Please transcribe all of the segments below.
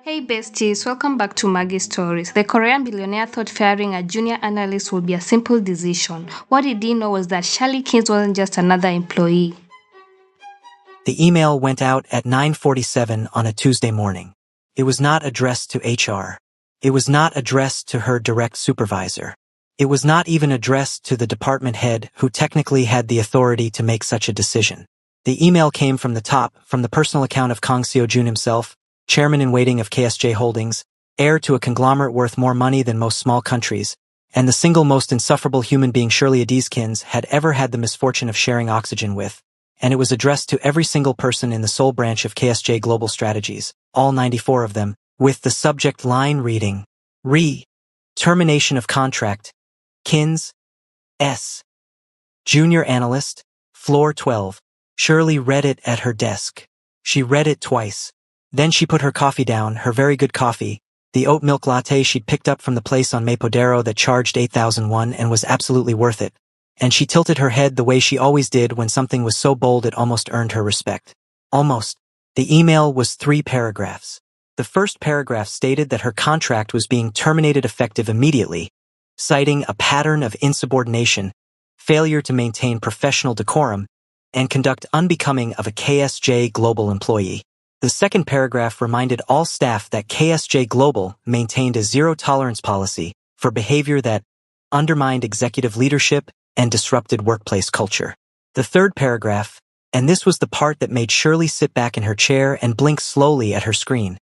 Hey besties, welcome back to Maggie's Stories. The Korean billionaire thought firing a junior analyst would be a simple decision. What he didn't know was that Charlie Kings wasn't just another employee. The email went out at 9:47 on a Tuesday morning. It was not addressed to HR. It was not addressed to her direct supervisor. It was not even addressed to the department head who technically had the authority to make such a decision. The email came from the top, from the personal account of Kang Seo-joon himself, chairman-in-waiting of KSJ Holdings, heir to a conglomerate worth more money than most small countries, and the single most insufferable human being Shirley Adizkins had ever had the misfortune of sharing oxygen with, and it was addressed to every single person in the Seoul branch of KSJ Global Strategies, all 94 of them, with the subject line reading, Termination of contract, Kins, S. Junior analyst, floor 12. Shirley read it at her desk. She read it twice. Then she put her coffee down, her very good coffee, the oat milk latte she'd picked up from the place on Mapodero that charged 8,001 and was absolutely worth it. And she tilted her head the way she always did when something was so bold it almost earned her respect. Almost. The email was 3 paragraphs. The first paragraph stated that her contract was being terminated effective immediately, citing a pattern of insubordination, failure to maintain professional decorum, and conduct unbecoming of a KSJ Global employee. The second paragraph reminded all staff that KSJ Global maintained a zero-tolerance policy for behavior that undermined executive leadership and disrupted workplace culture. The third paragraph, and this was the part that made Shirley sit back in her chair and blink slowly at her screen.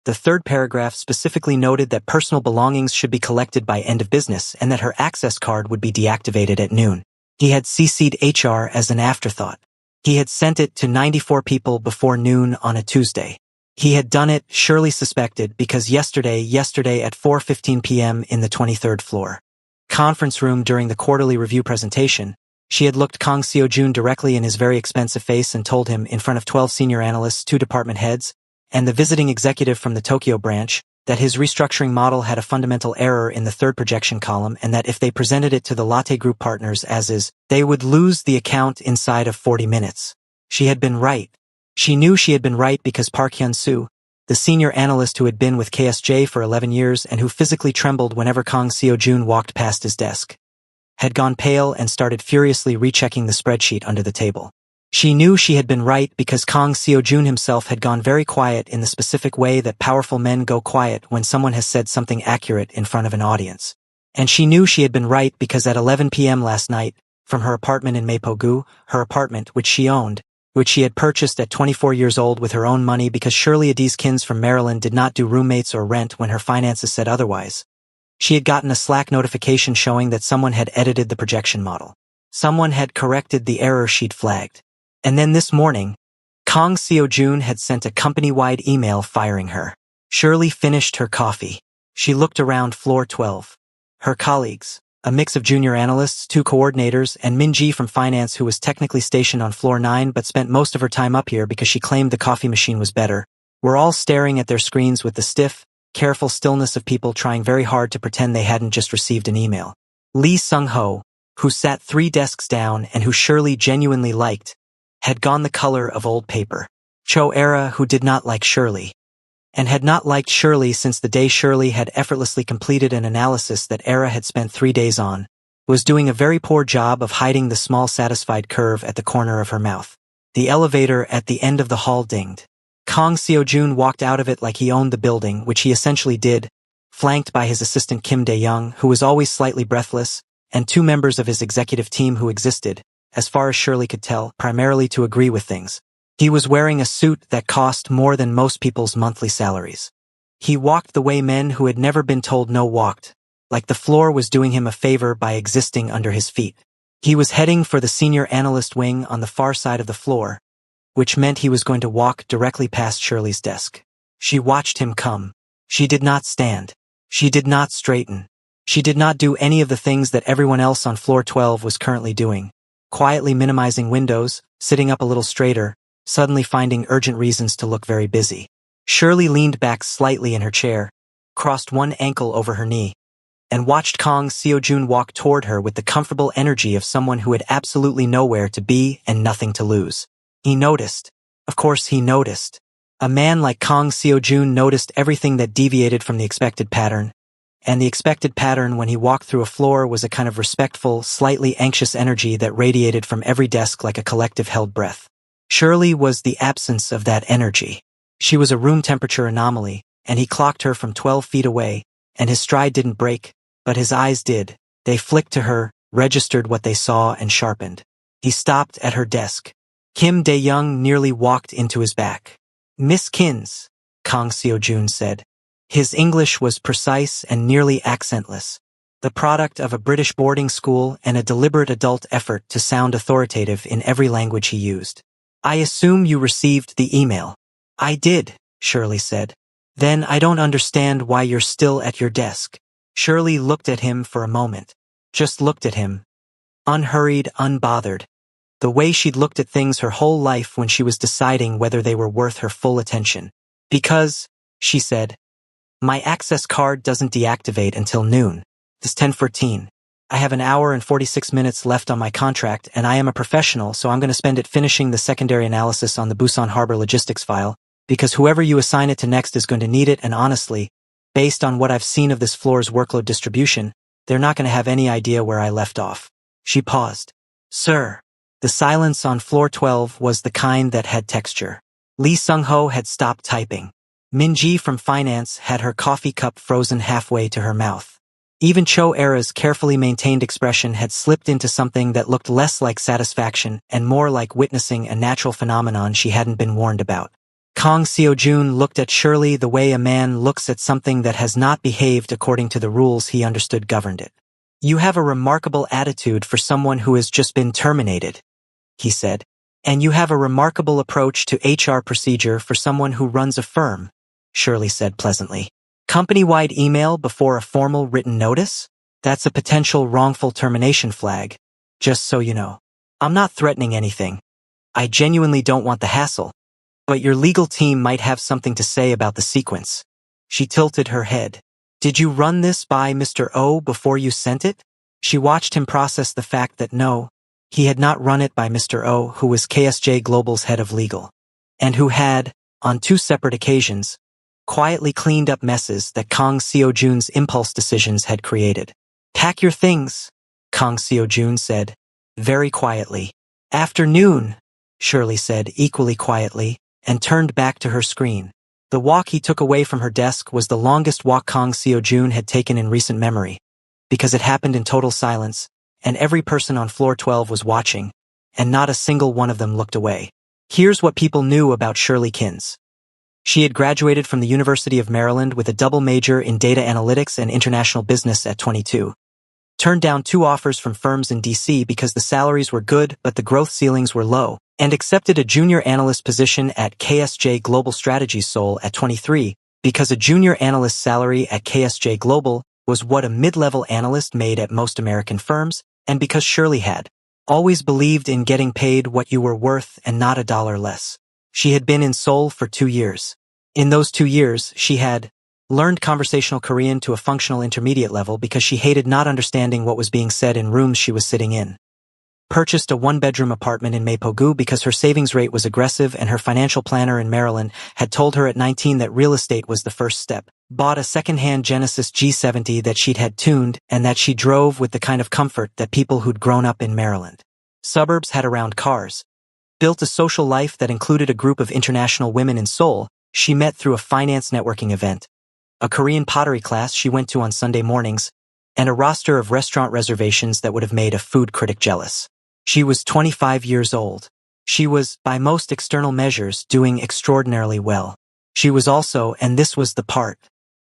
The third paragraph specifically noted that personal belongings should be collected by end of business and that her access card would be deactivated at noon. He had CC'd HR as an afterthought. He had sent it to 94 people before noon on a Tuesday. He had done it, Shirley suspected, because yesterday at 4:15 p.m. in the 23rd floor conference room during the quarterly review presentation, she had looked Kang Seo-joon directly in his very expensive face and told him, in front of 12 senior analysts, 2 department heads, and the visiting executive from the Tokyo branch, that his restructuring model had a fundamental error in the third projection column and that if they presented it to the Latte Group partners as is, they would lose the account inside of 40 minutes. She had been right. She knew she had been right because Park Hyun-soo, the senior analyst who had been with KSJ for 11 years and who physically trembled whenever Kang Seo-joon walked past his desk, had gone pale and started furiously rechecking the spreadsheet under the table. She knew she had been right because Kang Seo-joon himself had gone very quiet in the specific way that powerful men go quiet when someone has said something accurate in front of an audience. And she knew she had been right because at 11 p.m. last night, from her apartment in Mapogu, her apartment which she owned, which she had purchased at 24 years old with her own money because Shirley Adizkins from Maryland did not do roommates or rent when her finances said otherwise, she had gotten a Slack notification showing that someone had edited the projection model. Someone had corrected the error she'd flagged. And then this morning, Kang Seo-joon had sent a company-wide email firing her. Shirley finished her coffee. She looked around floor 12. Her colleagues, a mix of junior analysts, 2 coordinators, and Min-ji from finance who was technically stationed on floor 9 but spent most of her time up here because she claimed the coffee machine was better, were all staring at their screens with the stiff, careful stillness of people trying very hard to pretend they hadn't just received an email. Lee Sung-ho, who sat 3 desks down and who Shirley genuinely liked, had gone the color of old paper. Cho Era, who did not like Shirley, and had not liked Shirley since the day Shirley had effortlessly completed an analysis that Era had spent 3 days on, was doing a very poor job of hiding the small satisfied curve at the corner of her mouth. The elevator at the end of the hall dinged. Kang Seo-joon walked out of it like he owned the building, which he essentially did, flanked by his assistant Kim Dae-young, who was always slightly breathless, and 2 members of his executive team who existed, as far as Shirley could tell, primarily to agree with things. He was wearing a suit that cost more than most people's monthly salaries. He walked the way men who had never been told no walked, like the floor was doing him a favor by existing under his feet. He was heading for the senior analyst wing on the far side of the floor, which meant he was going to walk directly past Shirley's desk. She watched him come. She did not stand. She did not straighten. She did not do any of the things that everyone else on floor 12 was currently doing. Quietly minimizing windows, sitting up a little straighter, suddenly finding urgent reasons to look very busy. Shirley leaned back slightly in her chair, crossed one ankle over her knee, and watched Kang Seo-joon walk toward her with the comfortable energy of someone who had absolutely nowhere to be and nothing to lose. He noticed. Of course he noticed. A man like Kang Seo-jun noticed everything that deviated from the expected pattern, and the expected pattern when he walked through a floor was a kind of respectful, slightly anxious energy that radiated from every desk like a collective held breath. Shirley was the absence of that energy. She was a room temperature anomaly, and he clocked her from 12 feet away, and his stride didn't break, but his eyes did. They flicked to her, registered what they saw, and sharpened. He stopped at her desk. Kim Dae-young nearly walked into his back. "Miss Kins," Kang Seo-jun said. His English was precise and nearly accentless, the product of a British boarding school and a deliberate adult effort to sound authoritative in every language he used. "I assume you received the email." "I did," Shirley said. "Then I don't understand why you're still at your desk." Shirley looked at him for a moment. Just looked at him. Unhurried, unbothered. The way she'd looked at things her whole life when she was deciding whether they were worth her full attention. "Because," she said, "my access card doesn't deactivate until noon. It's 10:14. I have an hour and 46 minutes left on my contract, and I am a professional, so I'm going to spend it finishing the secondary analysis on the Busan Harbor logistics file, because whoever you assign it to next is going to need it, and honestly, based on what I've seen of this floor's workload distribution, they're not going to have any idea where I left off." She paused. "Sir." The silence on floor 12 was the kind that had texture. Lee Sung-ho had stopped typing. Min-ji from finance had her coffee cup frozen halfway to her mouth. Even Cho Era's carefully maintained expression had slipped into something that looked less like satisfaction and more like witnessing a natural phenomenon she hadn't been warned about. Kang Seo-jun looked at Shirley the way a man looks at something that has not behaved according to the rules he understood governed it. "You have a remarkable attitude for someone who has just been terminated," he said. "And you have a remarkable approach to HR procedure for someone who runs a firm," Shirley said pleasantly. "Company-wide email before a formal written notice? That's a potential wrongful termination flag, just so you know. I'm not threatening anything. I genuinely don't want the hassle. But your legal team might have something to say about the sequence." She tilted her head. "Did you run this by Mr. O before you sent it?" She watched him process the fact that no, he had not run it by Mr. O, who was KSJ Global's head of legal, and who had, on 2 separate occasions, quietly cleaned up messes that Kang Seo-jun's impulse decisions had created. "Pack your things," Kang Seo-jun said, very quietly. "Afternoon," Shirley said equally quietly, and turned back to her screen. The walk he took away from her desk was the longest walk Kang Seo-jun had taken in recent memory, because it happened in total silence, and every person on floor 12 was watching, and not a single one of them looked away. Here's what people knew about Shirley Kins. She had graduated from the University of Maryland with a double major in data analytics and international business at 22. Turned down 2 offers from firms in DC because the salaries were good but the growth ceilings were low, and accepted a junior analyst position at KSJ Global Strategies Seoul at 23 because a junior analyst salary at KSJ Global was what a mid-level analyst made at most American firms, and because Shirley had always believed in getting paid what you were worth and not a dollar less. She had been in Seoul for 2 years. In those 2 years, she had learned conversational Korean to a functional intermediate level because she hated not understanding what was being said in rooms she was sitting in. Purchased a 1-bedroom apartment in Mapogu because her savings rate was aggressive and her financial planner in Maryland had told her at 19 that real estate was the first step. Bought a second-hand Genesis G70 that she'd had tuned and that she drove with the kind of comfort that people who'd grown up in Maryland. Suburbs had around cars. Built a social life that included a group of international women in Seoul she met through a finance networking event, a Korean pottery class she went to on Sunday mornings, and a roster of restaurant reservations that would have made a food critic jealous. She was 25 years old. She was, by most external measures, doing extraordinarily well. She was also, and this was the part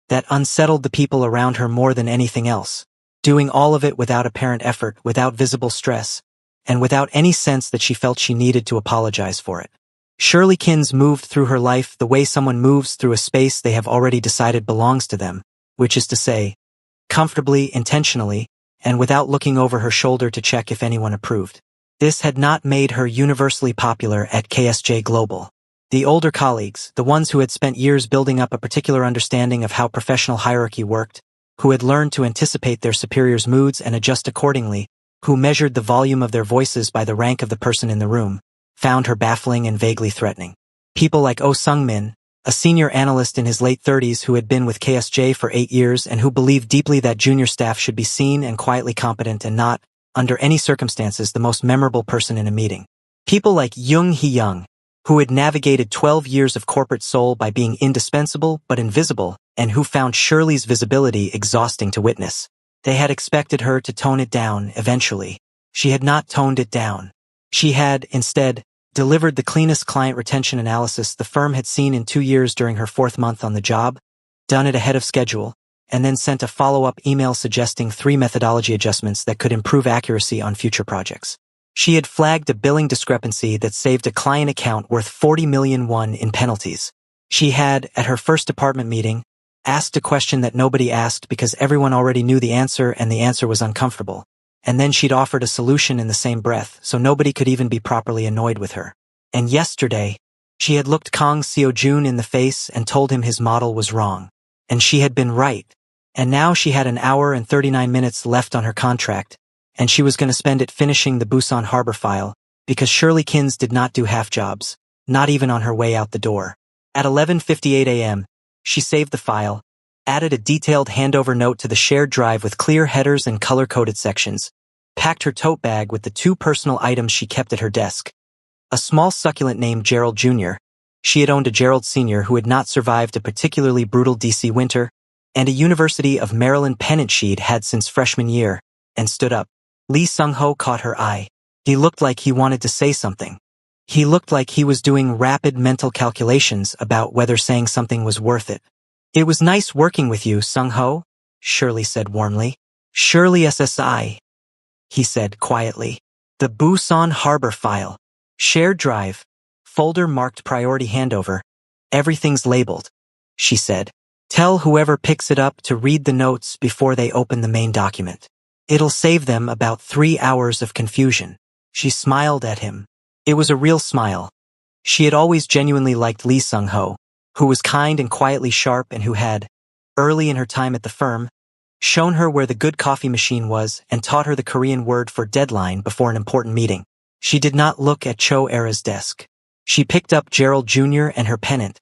that unsettled the people around her more than anything else, doing all of it without apparent effort, without visible stress, and without any sense that she felt she needed to apologize for it. Shirley Kins moved through her life the way someone moves through a space they have already decided belongs to them, which is to say, comfortably, intentionally, and without looking over her shoulder to check if anyone approved. This had not made her universally popular at KSJ Global. The older colleagues, the ones who had spent years building up a particular understanding of how professional hierarchy worked, who had learned to anticipate their superiors' moods and adjust accordingly, who measured the volume of their voices by the rank of the person in the room, found her baffling and vaguely threatening. People like Oh Sung-min, a senior analyst in his late 30s who had been with KSJ for 8 years and who believed deeply that junior staff should be seen and quietly competent and not, under any circumstances, the most memorable person in a meeting. People like Jung Hee-young, who had navigated 12 years of corporate soul by being indispensable but invisible, and who found Shirley's visibility exhausting to witness. They had expected her to tone it down eventually. She had not toned it down. She had, instead, delivered the cleanest client retention analysis the firm had seen in 2 years during her 4th month on the job, done it ahead of schedule, and then sent a follow-up email suggesting 3 methodology adjustments that could improve accuracy on future projects. She had flagged a billing discrepancy that saved a client account worth 40 million won in penalties. She had, at her first department meeting, asked a question that nobody asked because everyone already knew the answer and the answer was uncomfortable. And then she'd offered a solution in the same breath, so nobody could even be properly annoyed with her. And yesterday, she had looked Kang Seo-jun in the face and told him his model was wrong. And she had been right. And now she had an hour and 39 minutes left on her contract, and she was going to spend it finishing the Busan Harbor file, because Shirley Kins did not do half jobs, not even on her way out the door. At 11:58 a.m., she saved the file, added a detailed handover note to the shared drive with clear headers and color-coded sections, packed her tote bag with the 2 personal items she kept at her desk. A small succulent named Gerald Jr., she had owned a Gerald Sr. who had not survived a particularly brutal DC winter, and a University of Maryland pennant she'd had since freshman year, and stood up. Lee Sung-ho caught her eye. He looked like he wanted to say something. He looked like he was doing rapid mental calculations about whether saying something was worth it. "It was nice working with you, Sung-ho," Shirley said warmly. "Shirley SSI," he said quietly. "The Busan Harbor file. Shared drive. Folder marked priority handover. Everything's labeled," she said. "Tell whoever picks it up to read the notes before they open the main document. It'll save them about 3 hours of confusion." She smiled at him. It was a real smile. She had always genuinely liked Lee Sung-ho, who was kind and quietly sharp and who had, early in her time at the firm, shown her where the good coffee machine was and taught her the Korean word for deadline before an important meeting. She did not look at Cho Era's desk. She picked up Gerald Jr. and her pennant,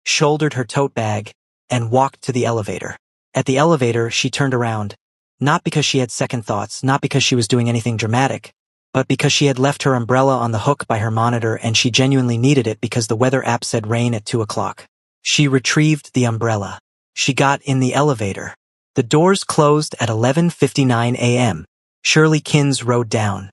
shouldered her tote bag, and walked to the elevator. At the elevator, she turned around, not because she had second thoughts, not because she was doing anything dramatic, but because she had left her umbrella on the hook by her monitor and she genuinely needed it because the weather app said rain at 2 o'clock. She retrieved the umbrella. She got in the elevator. The doors closed at 11:59 a.m. Shirley Kins rode down.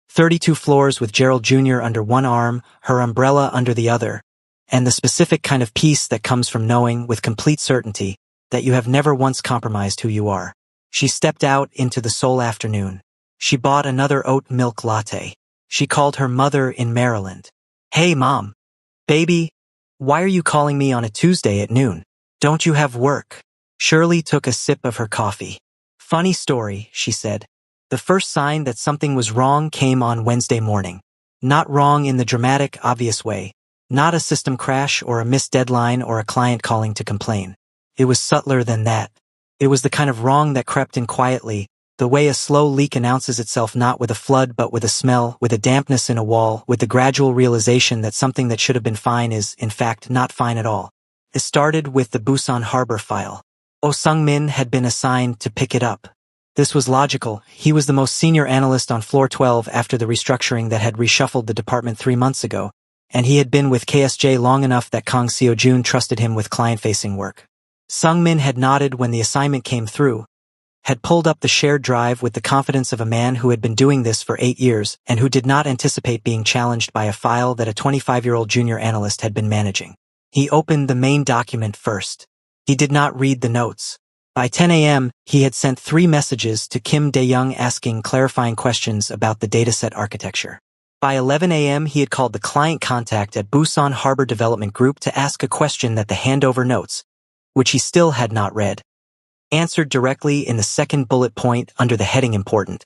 32 floors with Gerald Jr. under one arm, her umbrella under the other, and the specific kind of peace that comes from knowing with complete certainty that you have never once compromised who you are. She stepped out into the Seoul afternoon. She bought another oat milk latte. She called her mother in Maryland. "Hey, Mom. Baby, why are you calling me on a Tuesday at noon? Don't you have work?" Shirley took a sip of her coffee. "Funny story," she said. "The first sign that something was wrong came on Wednesday morning. Not wrong in the dramatic, obvious way. Not a system crash or a missed deadline or a client calling to complain. It was subtler than that. It was the kind of wrong that crept in quietly, the way a slow leak announces itself not with a flood but with a smell, with a dampness in a wall, with the gradual realization that something that should have been fine is, in fact, not fine at all. It started with the Busan Harbor file. Oh Sung-min had been assigned to pick it up. This was logical. He was the most senior analyst on floor 12 after the restructuring that had reshuffled the department 3 months ago, and he had been with KSJ long enough that Kang Seo-jun trusted him with client-facing work. Sung-min had nodded when the assignment came through, had pulled up the shared drive with the confidence of a man who had been doing this for 8 years and who did not anticipate being challenged by a file that a 25-year-old junior analyst had been managing. He opened the main document first. He did not read the notes. By 10 a.m., he had sent 3 messages to Kim Dae-young asking clarifying questions about the dataset architecture. By 11 a.m., he had called the client contact at Busan Harbor Development Group to ask a question that the handover notes, which he still had not read, answered directly in the second bullet point under the heading important.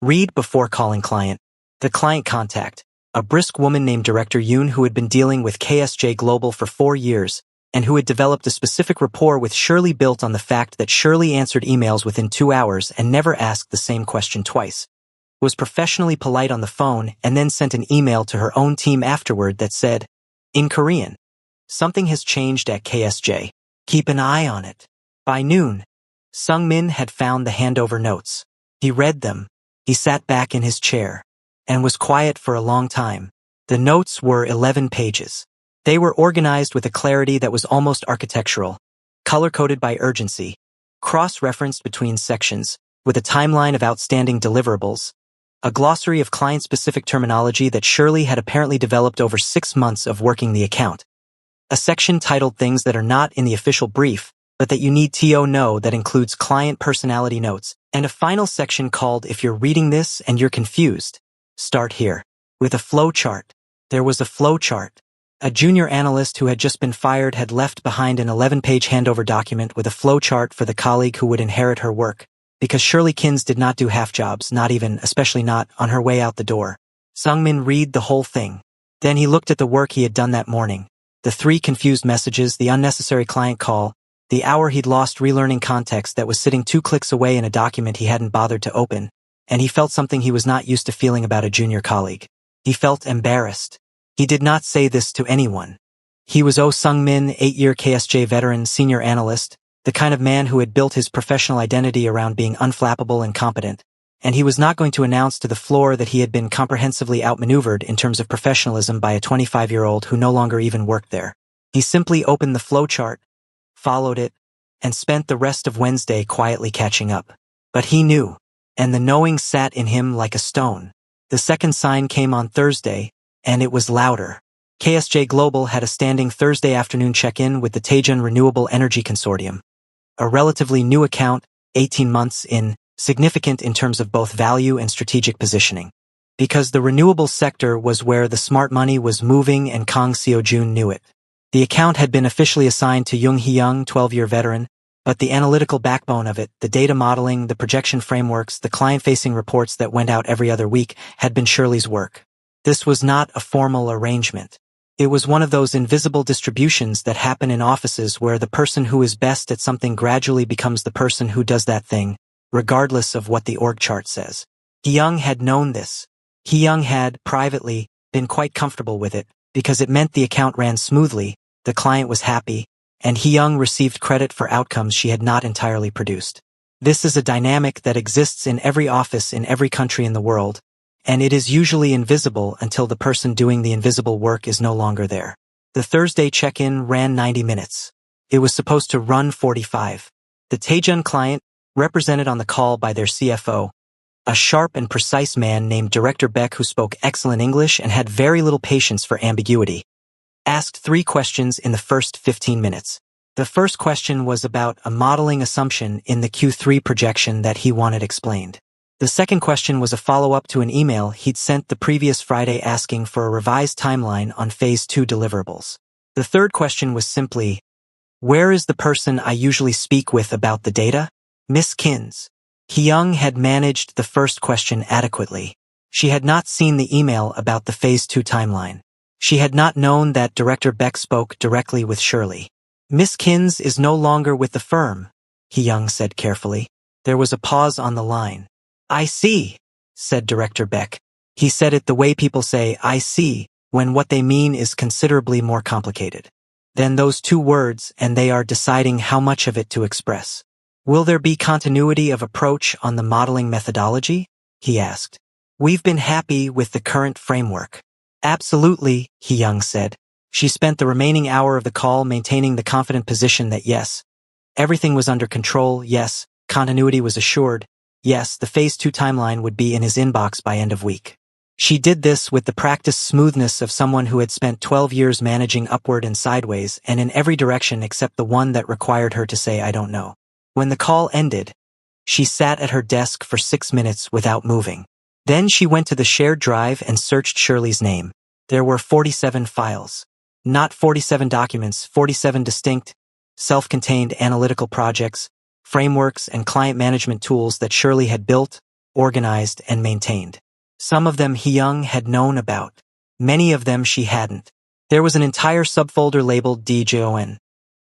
Read before calling client. The client contact, a brisk woman named Director Yoon who had been dealing with KSJ Global for 4 years, and who had developed a specific rapport with Shirley built on the fact that Shirley answered emails within 2 hours and never asked the same question twice, was professionally polite on the phone and then sent an email to her own team afterward that said, in Korean, Something has changed at KSJ. Keep an eye on it. By noon, Sung-min had found the handover notes. He read them. He sat back in his chair and was quiet for a long time. The notes were 11 pages. They were organized with a clarity that was almost architectural, color-coded by urgency, cross-referenced between sections, with a timeline of outstanding deliverables, a glossary of client-specific terminology that Shirley had apparently developed over 6 months of working the account, a section titled Things That Are Not in the Official Brief, but that you need to know that includes client personality notes, and a final section called If You're Reading This and You're Confused, Start Here. With a flow chart. There was a flow chart. A junior analyst who had just been fired had left behind an 11-page handover document with a flow chart for the colleague who would inherit her work, because Shirley Kins did not do half jobs, not even, especially not, on her way out the door. Sung-min read the whole thing. Then he looked at the work he had done that morning. The 3 confused messages, the unnecessary client call, the hour he'd lost relearning context that was sitting 2 clicks away in a document he hadn't bothered to open, and he felt something he was not used to feeling about a junior colleague. He felt embarrassed. He did not say this to anyone. He was Sung-min, 8-year KSJ veteran, senior analyst, the kind of man who had built his professional identity around being unflappable and competent, and he was not going to announce to the floor that he had been comprehensively outmaneuvered in terms of professionalism by a 25-year-old who no longer even worked there. He simply opened the flowchart, followed it, and spent the rest of Wednesday quietly catching up. But he knew, and the knowing sat in him like a stone. The second sign came on Thursday, and it was louder. KSJ Global had a standing Thursday afternoon check-in with the Taejun Renewable Energy Consortium. A relatively new account, 18 months in, significant in terms of both value and strategic positioning. Because the renewable sector was where the smart money was moving and Kang Seo-jun knew it. The account had been officially assigned to Jung Hee-young, 12-year veteran, but the analytical backbone of it, the data modeling, the projection frameworks, the client-facing reports that went out every other week, had been Shirley's work. This was not a formal arrangement. It was one of those invisible distributions that happen in offices where the person who is best at something gradually becomes the person who does that thing, regardless of what the org chart says. Hee-young had known this. Hee-young had, privately, been quite comfortable with it, because it meant the account ran smoothly, the client was happy, and Hee-young received credit for outcomes she had not entirely produced. This is a dynamic that exists in every office in every country in the world, and it is usually invisible until the person doing the invisible work is no longer there. The Thursday check-in ran 90 minutes. It was supposed to run 45. The Taejun client, represented on the call by their CFO, a sharp and precise man named Director Beck who spoke excellent English and had very little patience for ambiguity, asked 3 questions in the first 15 minutes. The first question was about a modeling assumption in the Q3 projection that he wanted explained. The second question was a follow-up to an email he'd sent the previous Friday asking for a revised timeline on Phase 2 deliverables. The third question was simply, where is the person I usually speak with about the data? Miss Kins. Hee-young had managed the first question adequately. She had not seen the email about the Phase 2 timeline. She had not known that Director Beck spoke directly with Shirley. Miss Kins is no longer with the firm, Hee-young said carefully. There was a pause on the line. I see, said Director Beck. He said it the way people say, I see, when what they mean is considerably more complicated than those 2 words, and they are deciding how much of it to express. Will there be continuity of approach on the modeling methodology? He asked. We've been happy with the current framework. Absolutely, Hee-young said. She spent the remaining hour of the call maintaining the confident position that yes, everything was under control, yes, continuity was assured, yes, the Phase 2 timeline would be in his inbox by end of week. She did this with the practiced smoothness of someone who had spent 12 years managing upward and sideways and in every direction except the one that required her to say I don't know. When the call ended, she sat at her desk for 6 minutes without moving. Then she went to the shared drive and searched Shirley's name. There were 47 files. Not 47 documents, 47 distinct, self-contained analytical projects, frameworks, and client management tools that Shirley had built, organized, and maintained. Some of them Hee-young had known about. Many of them she hadn't. There was an entire subfolder labeled DJON,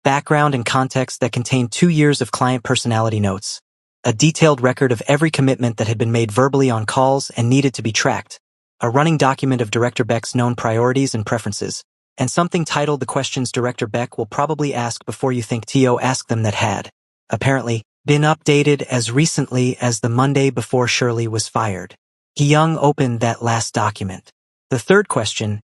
background and context, that contained 2 years of client personality notes, a detailed record of every commitment that had been made verbally on calls and needed to be tracked, a running document of Director Beck's known priorities and preferences, and something titled the questions Director Beck will probably ask before you think Tio asked them that had, apparently, been updated as recently as the Monday before Shirley was fired. Young opened that last document. The third question,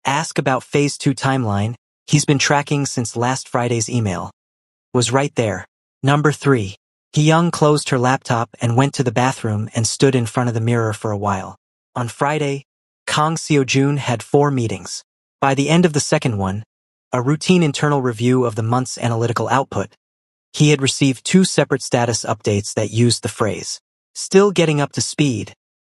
ask about Phase 2 timeline, he's been tracking since last Friday's email, was right there. Number 3. Young closed her laptop and went to the bathroom and stood in front of the mirror for a while. On Friday, Kang Seo-jun had 4 meetings. By the end of the second one, a routine internal review of the month's analytical output, he had received 2 separate status updates that used the phrase, still getting up to speed,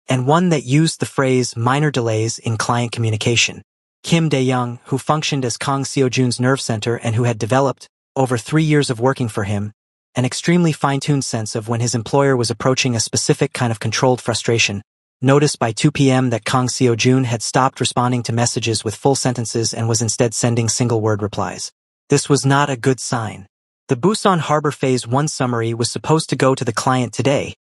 and one that used the phrase minor delays in client communication. Kim Dae-young, who functioned as Kang Seo-jun's nerve center and who had developed, over 3 years of working for him, an extremely fine-tuned sense of when his employer was approaching a specific kind of controlled frustration, noticed by 2 p.m. that Kang Seo-jun had stopped responding to messages with full sentences and was instead sending single-word replies. This was not a good sign. The Busan Harbor Phase 1 summary was supposed to go to the client today,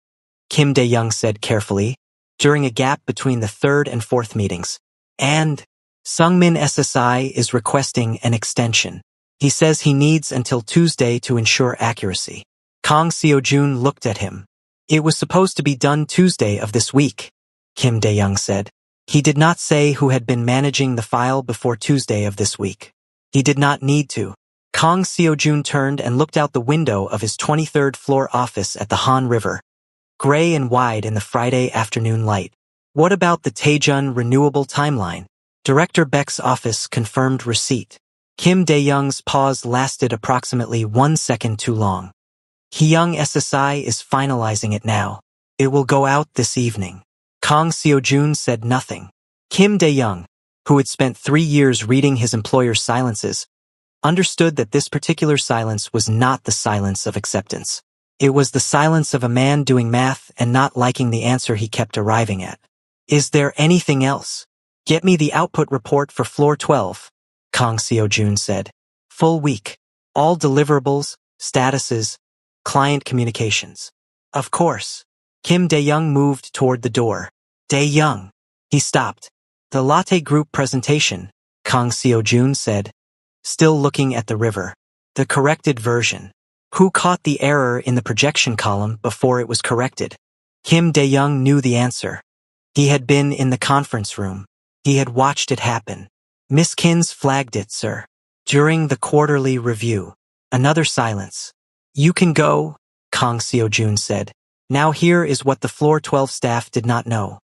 Kim Dae-young said carefully, during a gap between the third and fourth meetings. And Sungmin SSI is requesting an extension. He says he needs until Tuesday to ensure accuracy. Kang Seo-jun looked at him. It was supposed to be done Tuesday of this week, Kim Dae-young said. He did not say who had been managing the file before Tuesday of this week. He did not need to. Kang Seo-jun turned and looked out the window of his 23rd floor office at the Han River, gray and wide in the Friday afternoon light. What about the Taejun renewable timeline? Director Beck's office confirmed receipt. Kim Dae-young's pause lasted approximately 1 second too long. Hyung SSI is finalizing it now. It will go out this evening. Kang Seo-jun said nothing. Kim Dae-young, who had spent 3 years reading his employer's silences, understood that this particular silence was not the silence of acceptance. It was the silence of a man doing math and not liking the answer he kept arriving at. Is there anything else? Get me the output report for floor 12, Kang Seo-jun said. Full week. All deliverables, statuses, client communications. Of course. Kim Dae-young moved toward the door. Dae-young. He stopped. The latte group presentation, Kang Seo-jun said, still looking at the river. The corrected version. Who caught the error in the projection column before it was corrected? Kim Dae-young knew the answer. He had been in the conference room. He had watched it happen. Miss Kins flagged it, sir. During the quarterly review. Another silence. You can go, Kang Seo-jun said. Now here is what the floor 12 staff did not know.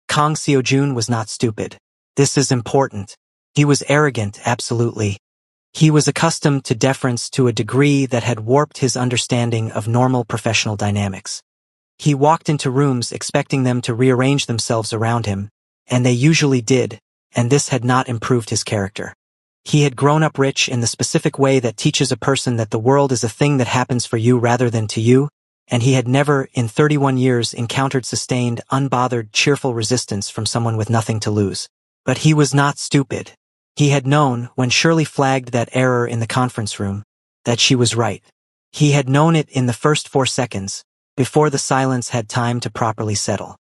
Kang Seo-jun was not stupid. This is important. He was arrogant, absolutely. He was accustomed to deference to a degree that had warped his understanding of normal professional dynamics. He walked into rooms expecting them to rearrange themselves around him, and they usually did, and this had not improved his character. He had grown up rich in the specific way that teaches a person that the world is a thing that happens for you rather than to you, and he had never, in 31 years, encountered sustained, unbothered, cheerful resistance from someone with nothing to lose. But he was not stupid. He had known, when Shirley flagged that error in the conference room, that she was right. He had known it in the first 4 seconds, before the silence had time to properly settle.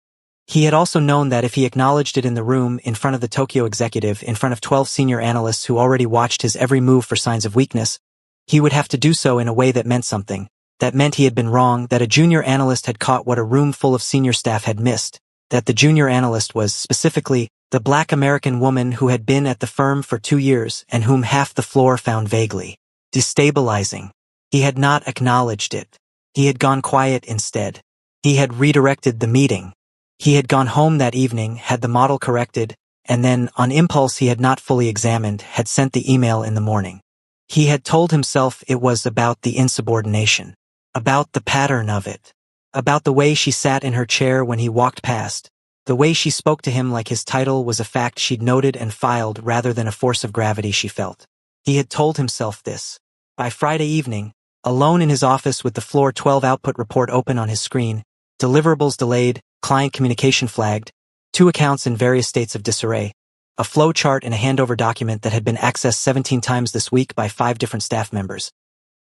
He had also known that if he acknowledged it in the room, in front of the Tokyo executive, in front of 12 senior analysts who already watched his every move for signs of weakness, he would have to do so in a way that meant something. That meant he had been wrong, that a junior analyst had caught what a room full of senior staff had missed, that the junior analyst was, specifically, the black American woman who had been at the firm for 2 years and whom half the floor found vaguely destabilizing. He had not acknowledged it. He had gone quiet instead. He had redirected the meeting. He had gone home that evening, had the model corrected, and then, on impulse he had not fully examined, had sent the email in the morning. He had told himself it was about the insubordination, about the pattern of it, about the way she sat in her chair when he walked past, the way she spoke to him like his title was a fact she'd noted and filed rather than a force of gravity she felt. He had told himself this. By Friday evening, alone in his office with the floor 12 output report open on his screen, deliverables delayed, client communication flagged, 2 accounts in various states of disarray, a flow chart and a handover document that had been accessed 17 times this week by 5 different staff members.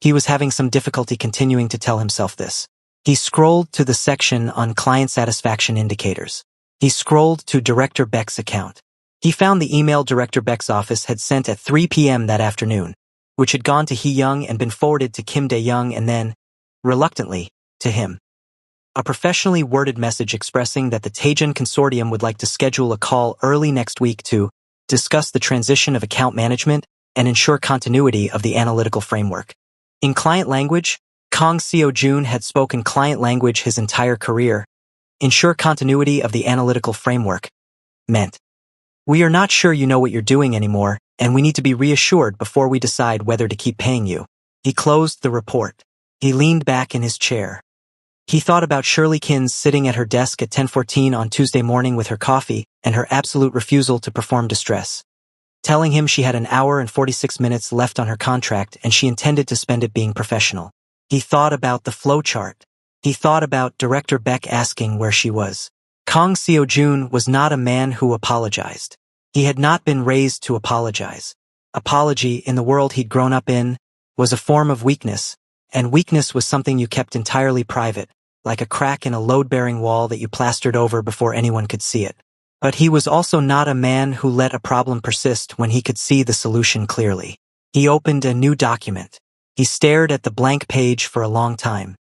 He was having some difficulty continuing to tell himself this. He scrolled to the section on client satisfaction indicators. He scrolled to Director Beck's account. He found the email Director Beck's office had sent at 3 p.m. that afternoon, which had gone to Hee Young and been forwarded to Kim Dae-young and then, reluctantly, to him. A professionally worded message expressing that the Taejin Consortium would like to schedule a call early next week to discuss the transition of account management and ensure continuity of the analytical framework. In client language, Kang Seo-jun had spoken client language his entire career. Ensure continuity of the analytical framework meant, we are not sure you know what you're doing anymore, and we need to be reassured before we decide whether to keep paying you. He closed the report. He leaned back in his chair. He thought about Shirley Kins sitting at her desk at 10:14 on Tuesday morning with her coffee and her absolute refusal to perform distress, telling him she had an hour and 46 minutes left on her contract and she intended to spend it being professional. He thought about the flowchart. He thought about Director Beck asking where she was. Kang Seo-jun was not a man who apologized. He had not been raised to apologize. Apology, in the world he'd grown up in, was a form of weakness, and weakness was something you kept entirely private, like a crack in a load-bearing wall that you plastered over before anyone could see it. But he was also not a man who let a problem persist when he could see the solution clearly. He opened a new document. He stared at the blank page for a long time.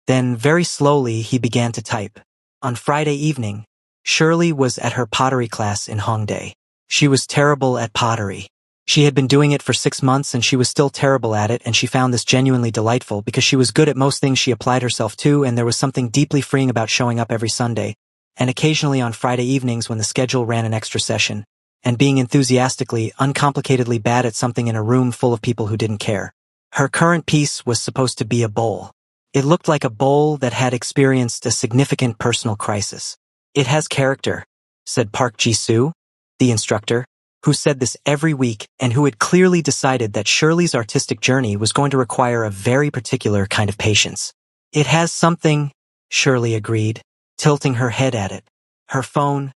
Then, very slowly, he began to type. On Friday evening, Shirley was at her pottery class in Hongdae. She was terrible at pottery. She had been doing it for 6 months and she was still terrible at it, and she found this genuinely delightful because she was good at most things she applied herself to, and there was something deeply freeing about showing up every Sunday, and occasionally on Friday evenings when the schedule ran an extra session, and being enthusiastically, uncomplicatedly bad at something in a room full of people who didn't care. Her current piece was supposed to be a bowl. It looked like a bowl that had experienced a significant personal crisis. It has character, said Park Ji-soo, the instructor, who said this every week and who had clearly decided that Shirley's artistic journey was going to require a very particular kind of patience. It has something, Shirley agreed, tilting her head at it. Her phone,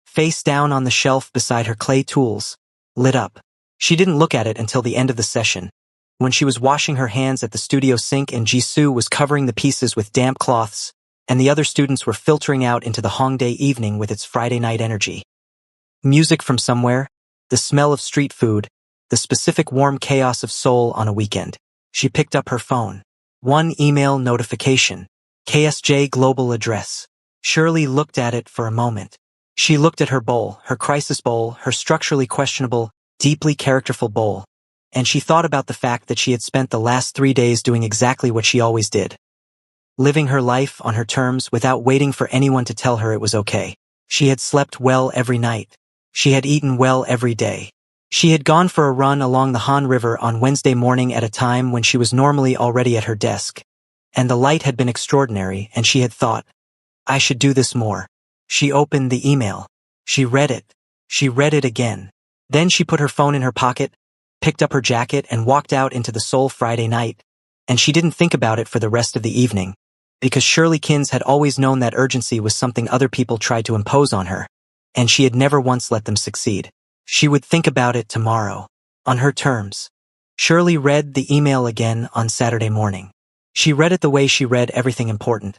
face down on the shelf beside her clay tools, lit up. She didn't look at it until the end of the session, when she was washing her hands at the studio sink and Jisoo was covering the pieces with damp cloths, and the other students were filtering out into the Hongdae evening with its Friday night energy. Music from somewhere, the smell of street food, the specific warm chaos of Seoul on a weekend. She picked up her phone. One email notification. KSJ Global Address. Shirley looked at it for a moment. She looked at her bowl, her crisis bowl, her structurally questionable, deeply characterful bowl, and she thought about the fact that she had spent the last 3 days doing exactly what she always did. Living her life on her terms without waiting for anyone to tell her it was okay. She had slept well every night. She had eaten well every day. She had gone for a run along the Han River on Wednesday morning at a time when she was normally already at her desk. And the light had been extraordinary, and she had thought, I should do this more. She opened the email. She read it. She read it again. Then she put her phone in her pocket, picked up her jacket, and walked out into the Seoul Friday night. And she didn't think about it for the rest of the evening, because Shirley Kins had always known that urgency was something other people tried to impose on her, and she had never once let them succeed. She would think about it tomorrow, on her terms. Shirley read the email again on Saturday morning. She read it the way she read everything important.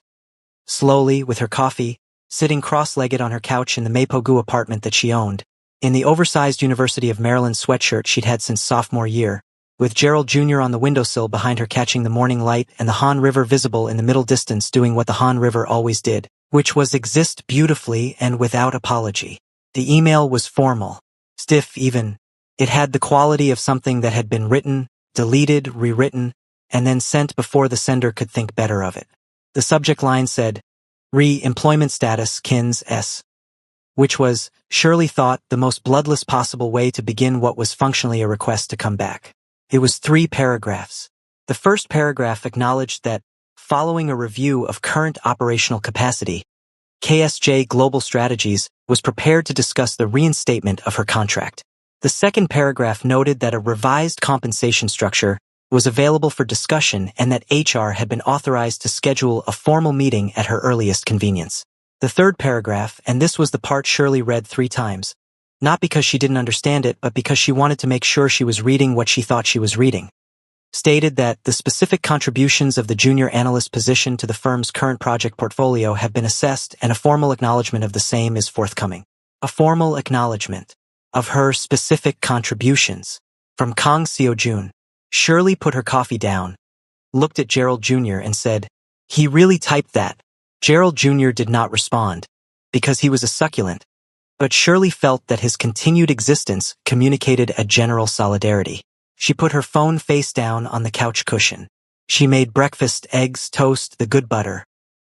Slowly, with her coffee, sitting cross-legged on her couch in the Mapogu apartment that she owned, in the oversized University of Maryland sweatshirt she'd had since sophomore year, with Gerald Jr. on the windowsill behind her catching the morning light and the Han River visible in the middle distance doing what the Han River always did, which was exist beautifully and without apology. The email was formal, stiff even. It had the quality of something that had been written, deleted, rewritten, and then sent before the sender could think better of it. The subject line said, Re-employment status Kins S. Which was, Shirley thought, the most bloodless possible way to begin what was functionally a request to come back. It was 3 paragraphs. The first paragraph acknowledged that, following a review of current operational capacity, KSJ Global Strategies was prepared to discuss the reinstatement of her contract. The second paragraph noted that a revised compensation structure was available for discussion and that HR had been authorized to schedule a formal meeting at her earliest convenience. The third paragraph, and this was the part Shirley read 3 times, not because she didn't understand it, but because she wanted to make sure she was reading what she thought she was reading, stated that the specific contributions of the junior analyst position to the firm's current project portfolio have been assessed and a formal acknowledgement of the same is forthcoming. A formal acknowledgement. of her specific contributions. From Kang Seo-jun. Shirley put her coffee down, looked at Gerald Jr. and said, "He really typed that." Gerald Jr. did not respond, because he was a succulent, but Shirley felt that his continued existence communicated a general solidarity. She put her phone face down on the couch cushion. She made breakfast, eggs, toast, the good butter.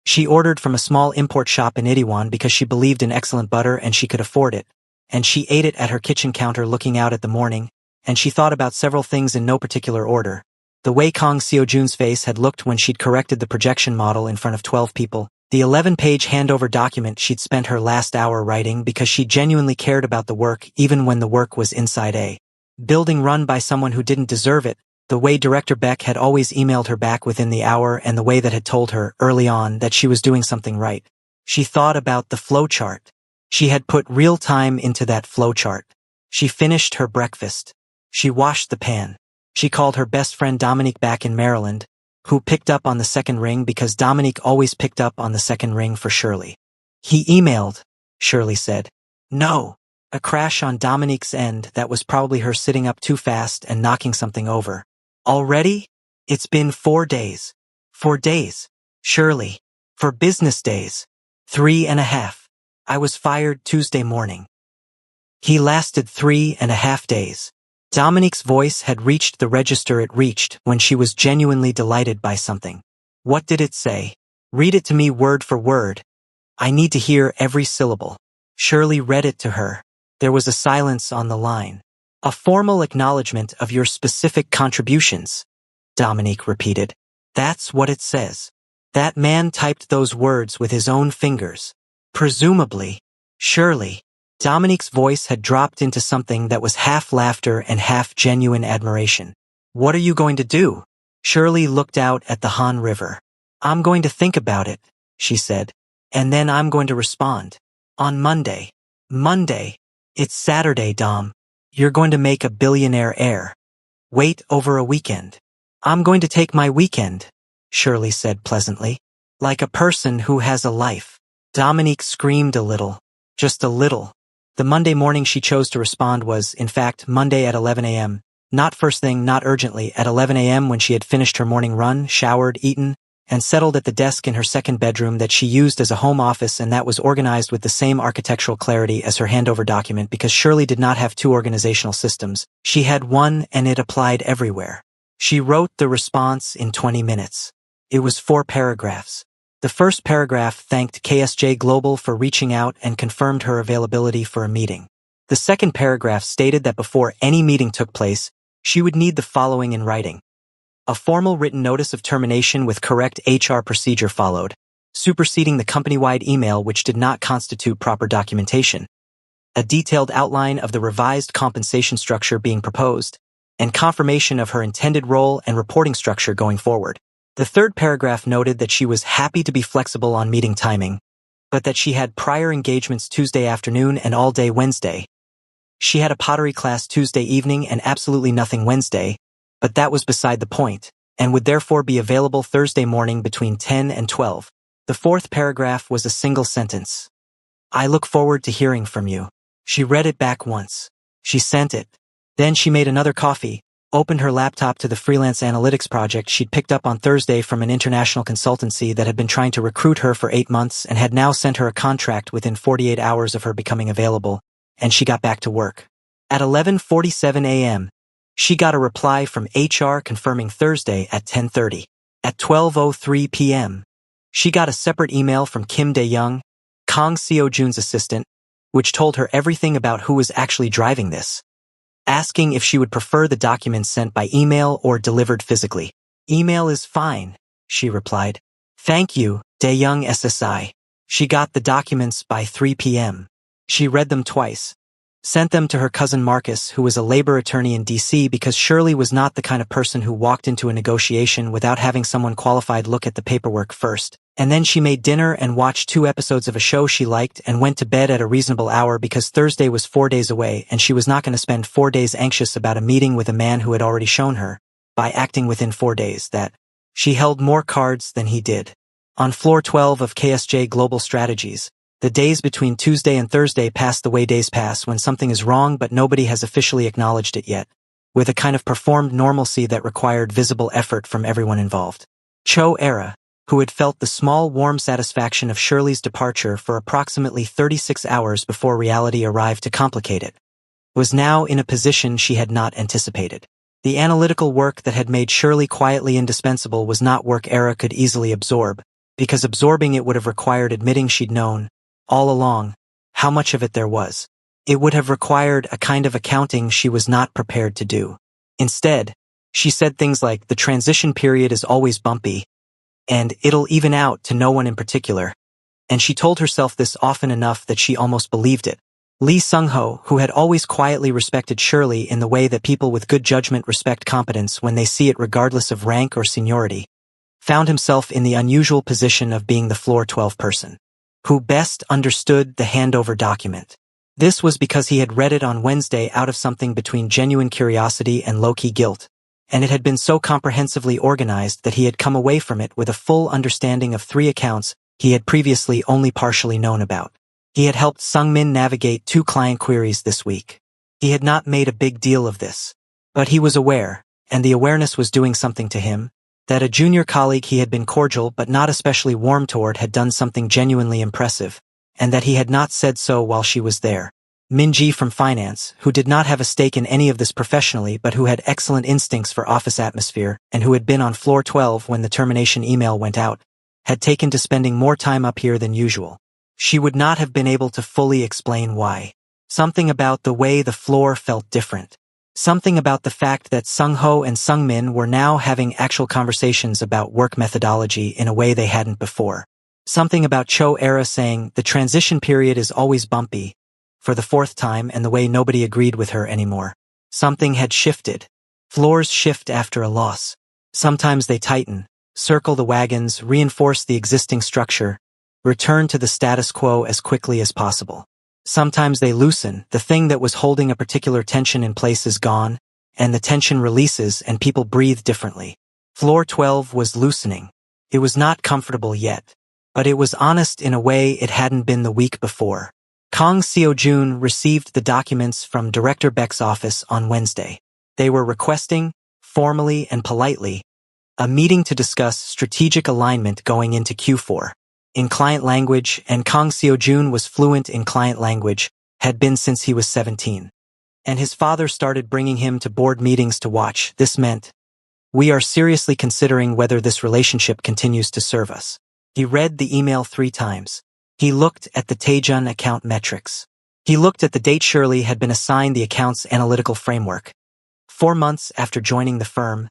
She ordered from a small import shop in Itaewon because she believed in excellent butter and she could afford it, and she ate it at her kitchen counter looking out at the morning, and she thought about several things in no particular order. The way Kang Seo-jun's face had looked when she'd corrected the projection model in front of 12 people, the 11-page handover document she'd spent her last hour writing because she genuinely cared about the work even when the work was inside a building run by someone who didn't deserve it, the way Director Beck had always emailed her back within the hour and the way that had told her, early on, that she was doing something right. She thought about the flowchart. She had put real time into that flowchart. She finished her breakfast. She washed the pan. She called her best friend Dominique back in Maryland, who picked up on the second ring because Dominique always picked up on the second ring for Shirley. "He emailed," Shirley said. "No." A crash on Dominique's end that was probably her sitting up too fast and knocking something over. "Already? It's been 4 days. 4 days. Shirley. For business days. 3.5. I was fired Tuesday morning." He lasted 3.5 days. Dominique's voice had reached the register it reached when she was genuinely delighted by something. "What did it say? Read it to me word for word. I need to hear every syllable." Shirley read it to her. There was a silence on the line. "A formal acknowledgement of your specific contributions," Dominique repeated. "That's what it says. That man typed those words with his own fingers. Presumably." Shirley. Dominique's voice had dropped into something that was half laughter and half genuine admiration. "What are you going to do?" Shirley looked out at the Han River. "I'm going to think about it," she said. "And then I'm going to respond. On Monday." "Monday? It's Saturday, Dom. You're going to make a billionaire heir. Wait over a weekend." "I'm going to take my weekend," Shirley said pleasantly. "Like a person who has a life." Dominique screamed a little. Just a little. The Monday morning she chose to respond was, in fact, Monday at 11 a.m. Not first thing, not urgently, at 11 a.m. when she had finished her morning run, showered, eaten, and settled at the desk in her second bedroom that she used as a home office and that was organized with the same architectural clarity as her handover document because Shirley did not have 2 organizational systems. She had one and it applied everywhere. She wrote the response in 20 minutes. It was 4 paragraphs. The first paragraph thanked KSJ Global for reaching out and confirmed her availability for a meeting. The second paragraph stated that before any meeting took place, she would need the following in writing. A formal written notice of termination with correct HR procedure followed, superseding the company-wide email which did not constitute proper documentation. A detailed outline of the revised compensation structure being proposed, and confirmation of her intended role and reporting structure going forward. The third paragraph noted that she was happy to be flexible on meeting timing, but that she had prior engagements Tuesday afternoon and all day Wednesday. She had a pottery class Tuesday evening and absolutely nothing Wednesday, but that was beside the point, and would therefore be available Thursday morning between 10 and 12. The fourth paragraph was a single sentence. "I look forward to hearing from you." She read it back once. She sent it. Then she made another coffee, opened her laptop to the freelance analytics project she'd picked up on Thursday from an international consultancy that had been trying to recruit her for 8 months and had now sent her a contract within 48 hours of her becoming available, and she got back to work. At 11:47 a.m., she got a reply from HR confirming Thursday at 10:30. At 12:03 p.m., she got a separate email from Kim Dae-young, Kang Seo-jun's assistant, which told her everything about who was actually driving this, asking if she would prefer the documents sent by email or delivered physically. "Email is fine," she replied. "Thank you, Dae-young SSI." She got the documents by 3 p.m. She read them twice, sent them to her cousin Marcus, who was a labor attorney in D.C. because Shirley was not the kind of person who walked into a negotiation without having someone qualified look at the paperwork first. And then she made dinner and watched 2 episodes of a show she liked and went to bed at a reasonable hour because Thursday was 4 days away and she was not going to spend 4 days anxious about a meeting with a man who had already shown her, by acting within 4 days, that she held more cards than he did. On floor 12 of KSJ Global Strategies, The days between Tuesday and Thursday pass the way days pass when something is wrong but nobody has officially acknowledged it yet, with a kind of performed normalcy that required visible effort from everyone involved. Cho Era, who had felt the small warm satisfaction of Shirley's departure for approximately 36 hours before reality arrived to complicate it, was now in a position she had not anticipated. The analytical work that had made Shirley quietly indispensable was not work Era could easily absorb, because absorbing it would have required admitting she'd known, all along, how much of it there was. It would have required a kind of accounting she was not prepared to do. Instead, she said things like, "The transition period is always bumpy," and "it'll even out to no one in particular," and she told herself this often enough that she almost believed it. Lee Sung-ho, who had always quietly respected Shirley in the way that people with good judgment respect competence when they see it regardless of rank or seniority, found himself in the unusual position of being the floor 12 person, who best understood the handover document. This was because he had read it on Wednesday out of something between genuine curiosity and low-key guilt, and it had been so comprehensively organized that he had come away from it with a full understanding of 3 accounts he had previously only partially known about. He had helped Sung-min navigate 2 client queries this week. He had not made a big deal of this, but he was aware, and the awareness was doing something to him, that a junior colleague he had been cordial but not especially warm toward had done something genuinely impressive, and that he had not said so while she was there. Min-ji from finance, who did not have a stake in any of this professionally but who had excellent instincts for office atmosphere and who had been on floor 12 when the termination email went out, had taken to spending more time up here than usual. She would not have been able to fully explain why. Something about the way the floor felt different. Something about the fact that Sung-ho and Sung-min were now having actual conversations about work methodology in a way they hadn't before. Something about Cho Era saying, "The transition period is always bumpy," for the 4th time, and the way nobody agreed with her anymore. Something had shifted. Floors shift after a loss. Sometimes they tighten, circle the wagons, reinforce the existing structure, return to the status quo as quickly as possible. Sometimes they loosen, the thing that was holding a particular tension in place is gone, and the tension releases and people breathe differently. Floor 12 was loosening. It was not comfortable yet, but it was honest in a way it hadn't been the week before. Kang Seo-jun received the documents from Director Beck's office on Wednesday. They were requesting, formally and politely, a meeting to discuss strategic alignment going into Q4. In client language, and Kang Seo-jun was fluent in client language, had been since he was 17. And his father started bringing him to board meetings to watch. This meant, "We are seriously considering whether this relationship continues to serve us." He read the email 3 times. He looked at the Taejun account metrics. He looked at the date Shirley had been assigned the account's analytical framework. 4 months after joining the firm,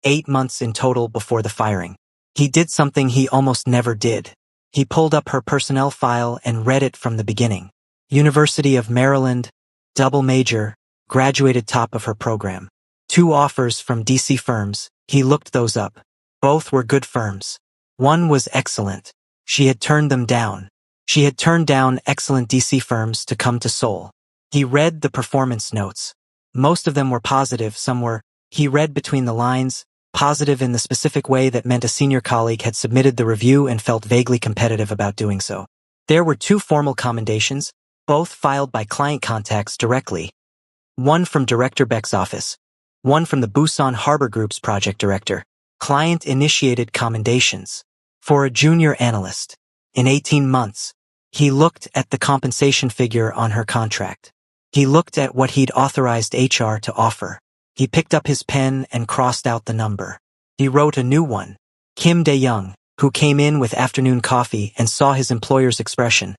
8 months in total before the firing. He did something he almost never did. He pulled up her personnel file and read it from the beginning. University of Maryland, double major, graduated top of her program. 2 offers from DC firms. He looked those up. Both were good firms. One was excellent. She had turned them down. She had turned down excellent DC firms to come to Seoul. He read the performance notes. Most of them were positive, some were, he read between the lines, positive in the specific way that meant a senior colleague had submitted the review and felt vaguely competitive about doing so. There were 2 formal commendations, both filed by client contacts directly. One from Director Beck's office, one from the Busan Harbor Group's project director. Client-initiated commendations. For a junior analyst. In 18 months. He looked at the compensation figure on her contract. He looked at what he'd authorized HR to offer. He picked up his pen and crossed out the number. He wrote a new one. Kim Dae-young, who came in with afternoon coffee and saw his employer's expression,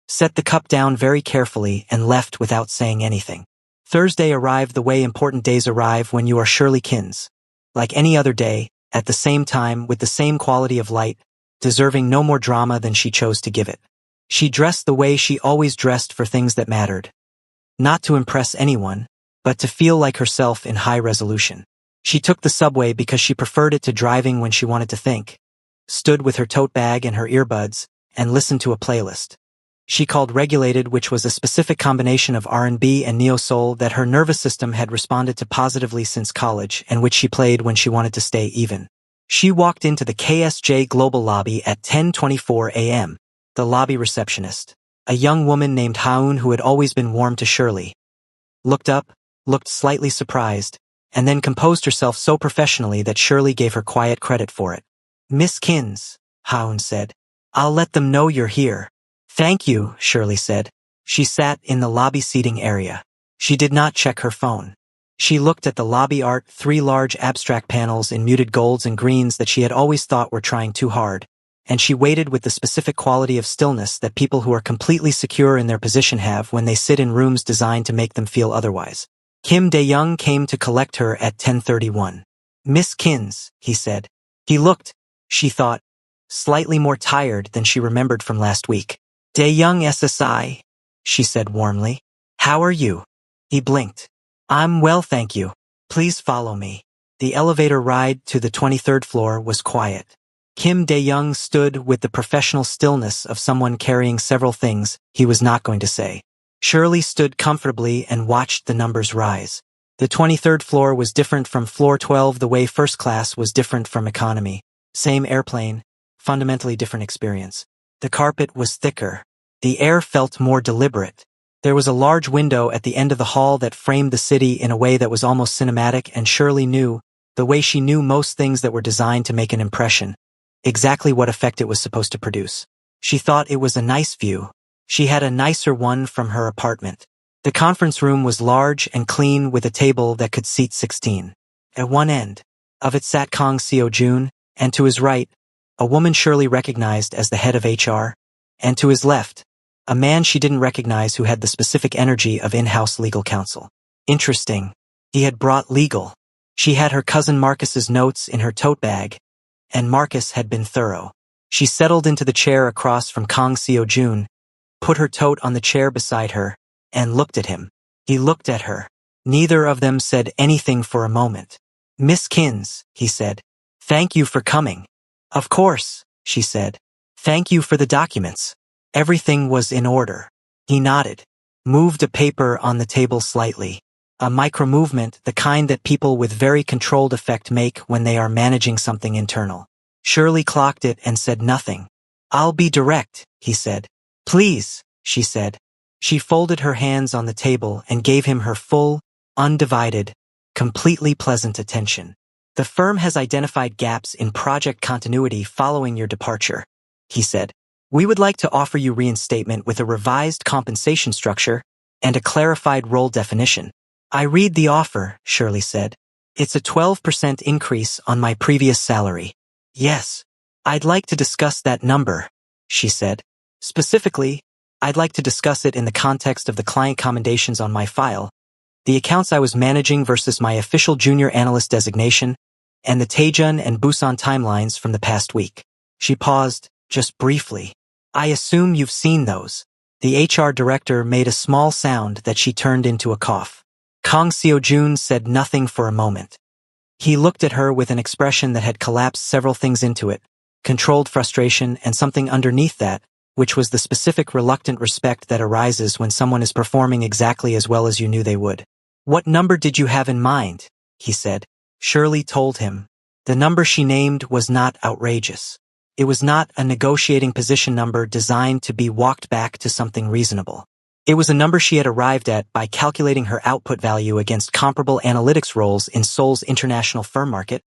set the cup down very carefully and left without saying anything. Thursday arrived the way important days arrive when you are Shirley Kins. Like any other day, at the same time with the same quality of light, deserving no more drama than she chose to give it. She dressed the way she always dressed for things that mattered. Not to impress anyone, but to feel like herself in high resolution. She took the subway because she preferred it to driving when she wanted to think, stood with her tote bag and her earbuds, and listened to a playlist. She called Regulated, which was a specific combination of R&B and neo-soul that her nervous system had responded to positively since college and which she played when she wanted to stay even. She walked into the KSJ Global lobby at 10:24 a.m. The lobby receptionist, A young woman named Haun, who had always been warm to Shirley, looked up, looked slightly surprised, and then composed herself so professionally that Shirley gave her quiet credit for it. "Miss Kins," Haun said. "I'll let them know you're here." "Thank you," Shirley said. She sat in the lobby seating area. She did not check her phone. She looked at the lobby art, 3 large abstract panels in muted golds and greens that she had always thought were trying too hard, and she waited with the specific quality of stillness that people who are completely secure in their position have when they sit in rooms designed to make them feel otherwise. Kim Dae-young came to collect her at 10:31. "Miss Kins," he said. He looked, she thought, slightly more tired than she remembered from last week. "Dae-young SSI," she said warmly. "How are you?" He blinked. "I'm well, thank you. Please follow me." The elevator ride to the 23rd floor was quiet. Kim Dae-young stood with the professional stillness of someone carrying several things he was not going to say. Shirley stood comfortably and watched the numbers rise. The 23rd floor was different from floor 12 the way first class was different from economy. Same airplane, fundamentally different experience. The carpet was thicker. The air felt more deliberate. There was a large window at the end of the hall that framed the city in a way that was almost cinematic, and Shirley knew, the way she knew most things that were designed to make an impression, exactly what effect it was supposed to produce. She thought it was a nice view. She had a nicer one from her apartment. The conference room was large and clean with a table that could seat 16. At one end of it sat Kang Seo-jun, and to his right, a woman Shirley recognized as the head of HR, and to his left, a man she didn't recognize who had the specific energy of in-house legal counsel. Interesting. He had brought legal. She had her cousin Marcus's notes in her tote bag, and Marcus had been thorough. She settled into the chair across from Kang Seo-jun, put her tote on the chair beside her, and looked at him. He looked at her. Neither of them said anything for a moment. "Miss Kins," he said. "Thank you for coming." "Of course," she said. "Thank you for the documents." Everything was in order. He nodded, moved a paper on the table slightly. A micro-movement, the kind that people with very controlled effect make when they are managing something internal. Shirley clocked it and said nothing. "I'll be direct," he said. "Please," she said. She folded her hands on the table and gave him her full, undivided, completely pleasant attention. "The firm has identified gaps in project continuity following your departure," he said. "We would like to offer you reinstatement with a revised compensation structure and a clarified role definition." "I read the offer," Shirley said. "It's a 12% increase on my previous salary." "Yes. I'd like to discuss that number," she said. "Specifically, I'd like to discuss it in the context of the client commendations on my file, the accounts I was managing versus my official junior analyst designation, and the Taejun and Busan timelines from the past week." She paused, just briefly. "I assume you've seen those." The HR director made a small sound that she turned into a cough. Kang Seo-jun said nothing for a moment. He looked at her with an expression that had collapsed several things into it, controlled frustration and something underneath that, which was the specific reluctant respect that arises when someone is performing exactly as well as you knew they would. "What number did you have in mind?" he said. Shirley told him. The number she named was not outrageous. It was not a negotiating position number designed to be walked back to something reasonable. It was a number she had arrived at by calculating her output value against comparable analytics roles in Seoul's international firm market,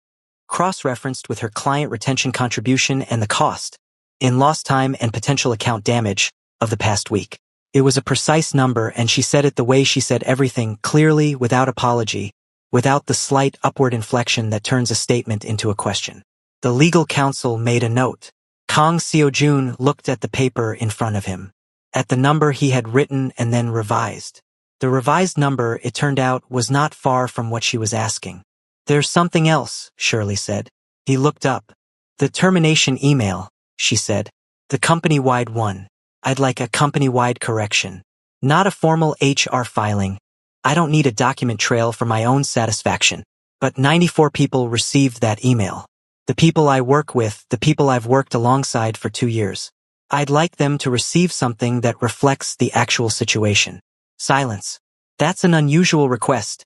cross-referenced with her client retention contribution and the cost, in lost time and potential account damage, of the past week. It was a precise number, and she said it the way she said everything, clearly, without apology, without the slight upward inflection that turns a statement into a question. The legal counsel made a note. Kang Seo-jun looked at the paper in front of him, at the number he had written and then revised. The revised number, it turned out, was not far from what she was asking. "There's something else," Shirley said. He looked up. "The termination email," she said. "The company-wide one. I'd like a company-wide correction. Not a formal HR filing. I don't need a document trail for my own satisfaction. But 94 people received that email. The people I work with, the people I've worked alongside for 2 years. I'd like them to receive something that reflects the actual situation." Silence. "That's an unusual request,"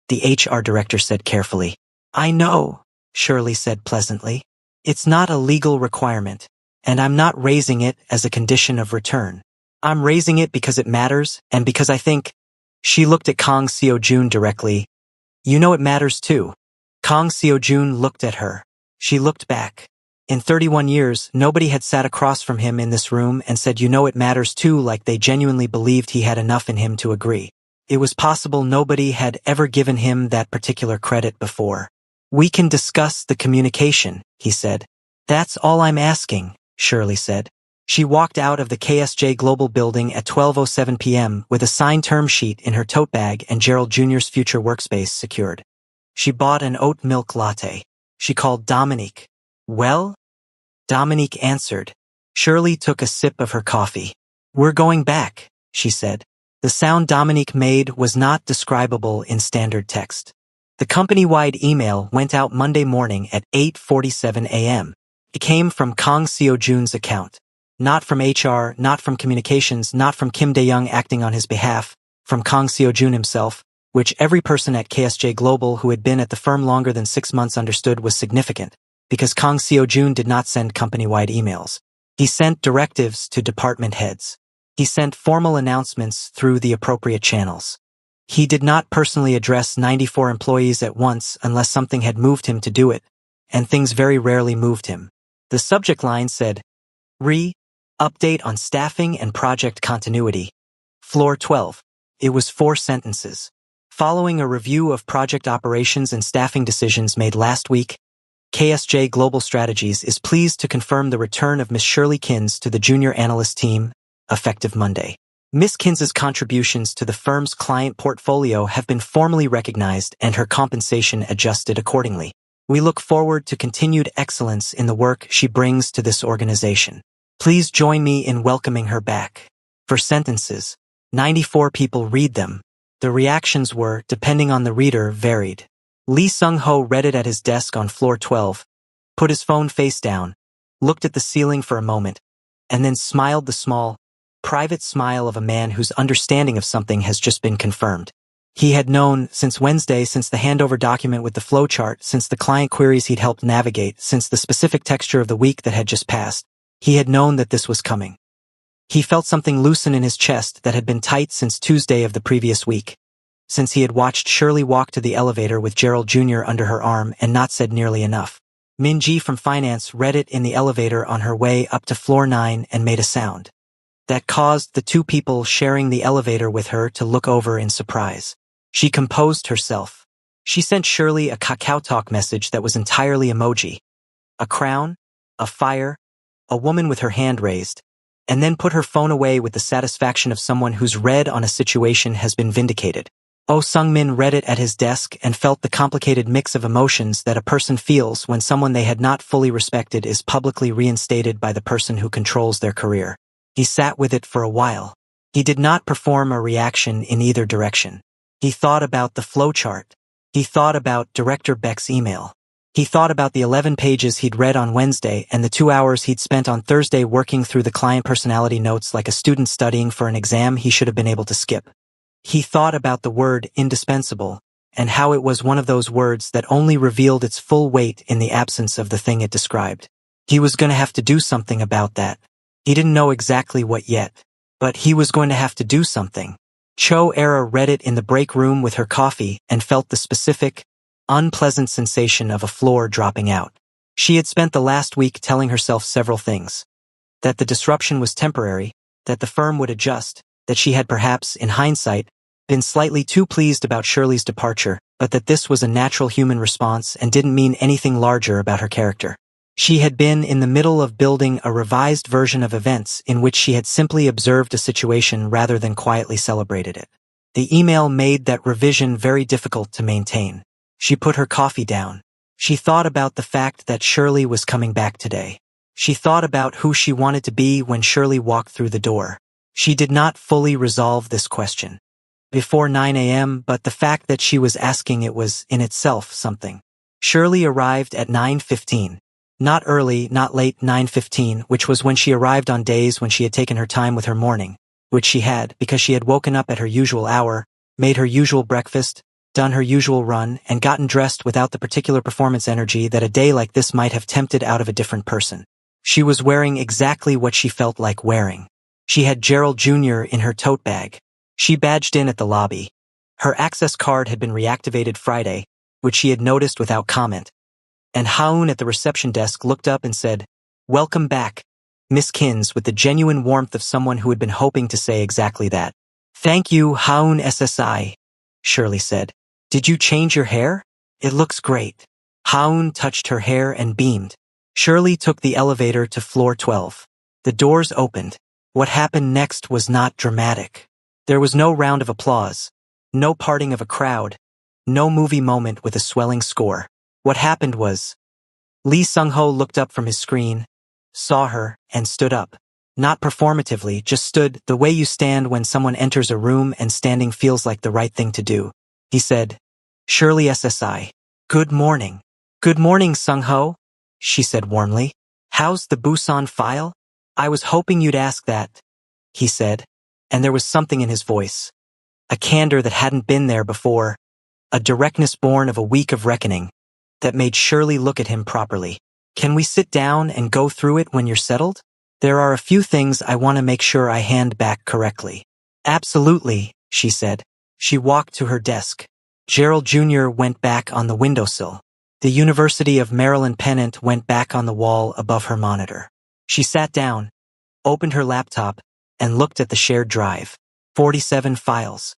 the HR director said carefully. "I know," Shirley said pleasantly. "It's not a legal requirement, and I'm not raising it as a condition of return. I'm raising it because it matters, and because I think. She looked at Kang Seo-jun directly. You know it matters too. Kang Seo-jun looked at her. She looked back. In 31 years, nobody had sat across from him in this room and said you know it matters too like they genuinely believed he had enough in him to agree. It was possible nobody had ever given him that particular credit before. We can discuss the communication, he said. That's all I'm asking, Shirley said. She walked out of the KSJ Global building at 12:07 p.m. with a signed term sheet in her tote bag and Gerald Jr.'s future workspace secured. She bought an oat milk latte. She called Dominique. Well? Dominique answered. Shirley took a sip of her coffee. We're going back, she said. The sound Dominique made was not describable in standard text. The company-wide email went out Monday morning at 8:47 a.m. It came from Kang Seo-jun's account. Not from HR, not from communications, not from Kim Dae-young acting on his behalf, from Kang Seo-jun himself, which every person at KSJ Global who had been at the firm longer than 6 months understood was significant, because Kang Seo-jun did not send company-wide emails. He sent directives to department heads. He sent formal announcements through the appropriate channels. He did not personally address 94 employees at once unless something had moved him to do it, and things very rarely moved him. The subject line said, Update on staffing and project continuity. Floor 12. It was 4 sentences. Following a review of project operations and staffing decisions made last week, KSJ Global Strategies is pleased to confirm the return of Ms. Shirley Kins to the junior analyst team, effective Monday. Ms. Kins's contributions to the firm's client portfolio have been formally recognized and her compensation adjusted accordingly. We look forward to continued excellence in the work she brings to this organization. Please join me in welcoming her back. For sentences, 94 people read them. The reactions were, depending on the reader, varied. Lee Sung-ho read it at his desk on floor 12, put his phone face down, looked at the ceiling for a moment, and then smiled the small, private smile of a man whose understanding of something has just been confirmed. He had known since Wednesday, since the handover document with the flowchart, since the client queries he'd helped navigate, since the specific texture of the week that had just passed. He had known that this was coming. He felt something loosen in his chest that had been tight since Tuesday of the previous week, since he had watched Shirley walk to the elevator with Gerald Jr. under her arm and not said nearly enough. Min-ji from finance read it in the elevator on her way up to floor 9 and made a sound that caused the 2 people sharing the elevator with her to look over in surprise. She composed herself. She sent Shirley a Kakao Talk message that was entirely emoji. A crown, a fire, a woman with her hand raised, and then put her phone away with the satisfaction of someone whose read on a situation has been vindicated. Oh Sung-min read it at his desk and felt the complicated mix of emotions that a person feels when someone they had not fully respected is publicly reinstated by the person who controls their career. He sat with it for a while. He did not perform a reaction in either direction. He thought about the flowchart. He thought about Director Beck's email. He thought about the 11 pages he'd read on Wednesday and the 2 hours he'd spent on Thursday working through the client personality notes like a student studying for an exam he should have been able to skip. He thought about the word indispensable and how it was one of those words that only revealed its full weight in the absence of the thing it described. He was going to have to do something about that. He didn't know exactly what yet, but he was going to have to do something. Cho Era read it in the break room with her coffee and felt the specific, unpleasant sensation of a floor dropping out. She had spent the last week telling herself several things. That the disruption was temporary, that the firm would adjust, that she had perhaps, in hindsight, been slightly too pleased about Shirley's departure, but that this was a natural human response and didn't mean anything larger about her character. She had been in the middle of building a revised version of events in which she had simply observed a situation rather than quietly celebrated it. The email made that revision very difficult to maintain. She put her coffee down. She thought about the fact that Shirley was coming back today. She thought about who she wanted to be when Shirley walked through the door. She did not fully resolve this question before 9 a.m., but the fact that she was asking it was, in itself, something. Shirley arrived at 9:15. Not early, not late 9:15, which was when she arrived on days when she had taken her time with her morning, which she had because she had woken up at her usual hour, made her usual breakfast, done her usual run, and gotten dressed without the particular performance energy that a day like this might have tempted out of a different person. She was wearing exactly what she felt like wearing. She had Gerald Jr. in her tote bag. She badged in at the lobby. Her access card had been reactivated Friday, which she had noticed without comment. And Haun at the reception desk looked up and said, "Welcome back, Miss Kins," with the genuine warmth of someone who had been hoping to say exactly that. "Thank you, Haun SSI," Shirley said. "Did you change your hair? It looks great." Haun touched her hair and beamed. Shirley took the elevator to floor 12. The doors opened. What happened next was not dramatic. There was no round of applause, no parting of a crowd, no movie moment with a swelling score. What happened was, Lee Sung-ho looked up from his screen, saw her, and stood up. Not performatively, just stood the way you stand when someone enters a room and standing feels like the right thing to do. He said, "Shirley SSI. Good morning." "Good morning, Sung-ho," she said warmly. "How's the Busan file?" "I was hoping you'd ask that," he said, and there was something in his voice. A candor that hadn't been there before, a directness born of a week of reckoning, that made Shirley look at him properly. "Can we sit down and go through it when you're settled? There are a few things I want to make sure I hand back correctly." "Absolutely," she said. She walked to her desk. Gerald Jr. went back on the windowsill. The University of Maryland pennant went back on the wall above her monitor. She sat down, opened her laptop, and looked at the shared drive. 47 files.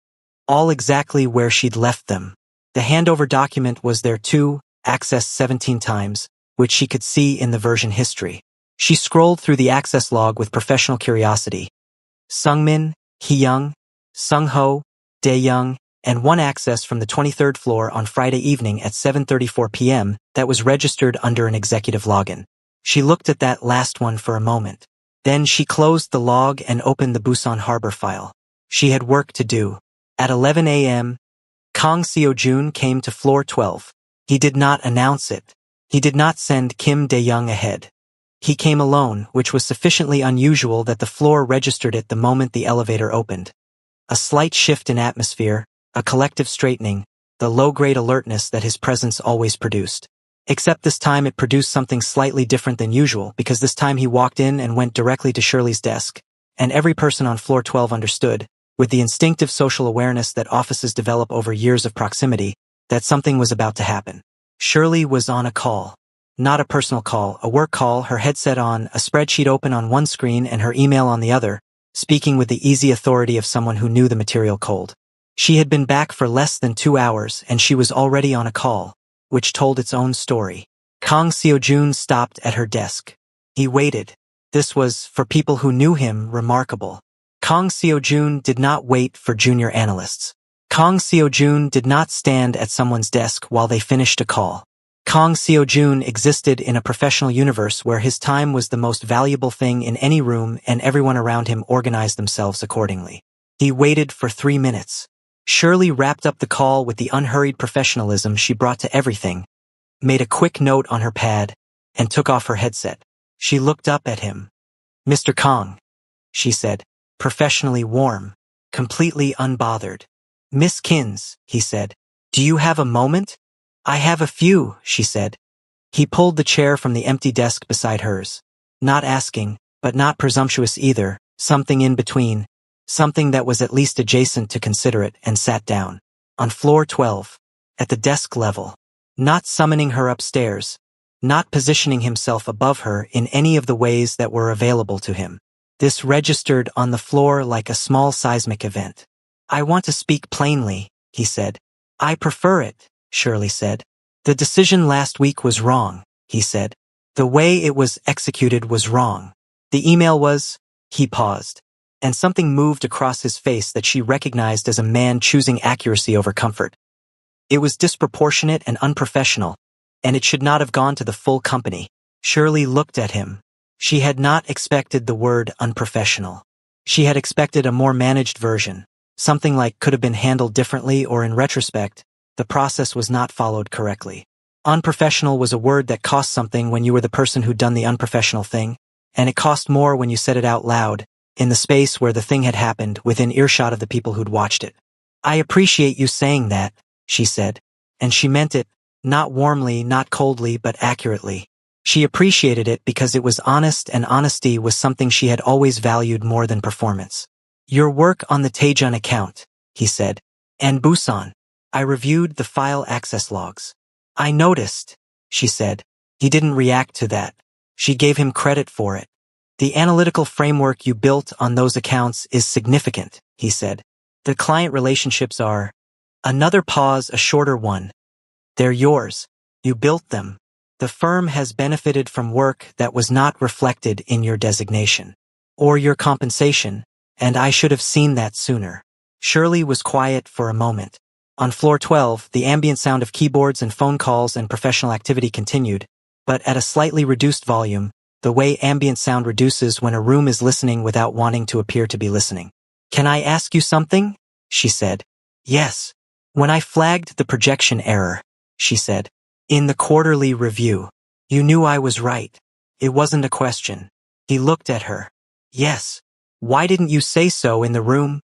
All exactly where she'd left them. The handover document was there too, accessed 17 times, which she could see in the version history. She scrolled through the access log with professional curiosity. Sungmin, Hee-young, Sung-ho, Dae-young, and one access from the 23rd floor on Friday evening at 7:34 p.m. that was registered under an executive login. She looked at that last one for a moment. Then she closed the log and opened the Busan Harbor file. She had work to do. At 11 a.m., Kang Seo-jun came to floor 12. He did not announce it. He did not send Kim Dae-young ahead. He came alone, which was sufficiently unusual that the floor registered it the moment the elevator opened. A slight shift in atmosphere, a collective straightening, the low-grade alertness that his presence always produced. Except this time it produced something slightly different than usual, because this time he walked in and went directly to Shirley's desk, and every person on floor 12 understood, with the instinctive social awareness that offices develop over years of proximity, that something was about to happen. Shirley was on a call. Not a personal call, a work call, her headset on, a spreadsheet open on one screen and her email on the other, speaking with the easy authority of someone who knew the material cold. She had been back for less than 2 hours and she was already on a call, which told its own story. Kang Seo-jun stopped at her desk. He waited. This was, for people who knew him, remarkable. Kang Seo-jun did not wait for junior analysts. Kang Seo-jun did not stand at someone's desk while they finished a call. Kang Seo-jun existed in a professional universe where his time was the most valuable thing in any room and everyone around him organized themselves accordingly. He waited for 3 minutes. Shirley wrapped up the call with the unhurried professionalism she brought to everything, made a quick note on her pad, and took off her headset. She looked up at him. "Mr. Kang," she said, professionally warm, completely unbothered. "Miss Kins," he said, "do you have a moment?" "I have a few," she said. He pulled the chair from the empty desk beside hers. Not asking, but not presumptuous either, something in between, something that was at least adjacent to considerate, and sat down. On floor 12. At the desk level. Not summoning her upstairs. Not positioning himself above her in any of the ways that were available to him. This registered on the floor like a small seismic event. "I want to speak plainly," he said. "I prefer it," Shirley said. "The decision last week was wrong," he said. "The way it was executed was wrong. The email was—" He paused, and something moved across his face that she recognized as a man choosing accuracy over comfort. It was disproportionate and unprofessional, and it should not have gone to the full company. Shirley looked at him. She had not expected the word unprofessional. She had expected a more managed version, something like could have been handled differently or in retrospect, the process was not followed correctly. Unprofessional was a word that cost something when you were the person who'd done the unprofessional thing, and it cost more when you said it out loud, in the space where the thing had happened, within earshot of the people who'd watched it. "I appreciate you saying that," she said, and she meant it, not warmly, not coldly, but accurately. She appreciated it because it was honest, and honesty was something she had always valued more than performance. Your work on the Taejun account, he said. And Busan. I reviewed the file access logs. I noticed, she said. He didn't react to that. She gave him credit for it. The analytical framework you built on those accounts is significant, he said. The client relationships are. Another pause, a shorter one. They're yours. You built them. The firm has benefited from work that was not reflected in your designation. Or your compensation, and I should have seen that sooner. Shirley was quiet for a moment. On floor 12, the ambient sound of keyboards and phone calls and professional activity continued, but at a slightly reduced volume, the way ambient sound reduces when a room is listening without wanting to appear to be listening. Can I ask you something? She said. Yes. When I flagged the projection error, she said, in the quarterly review, you knew I was right. It wasn't a question. He looked at her. Yes. Why didn't you say so in the room?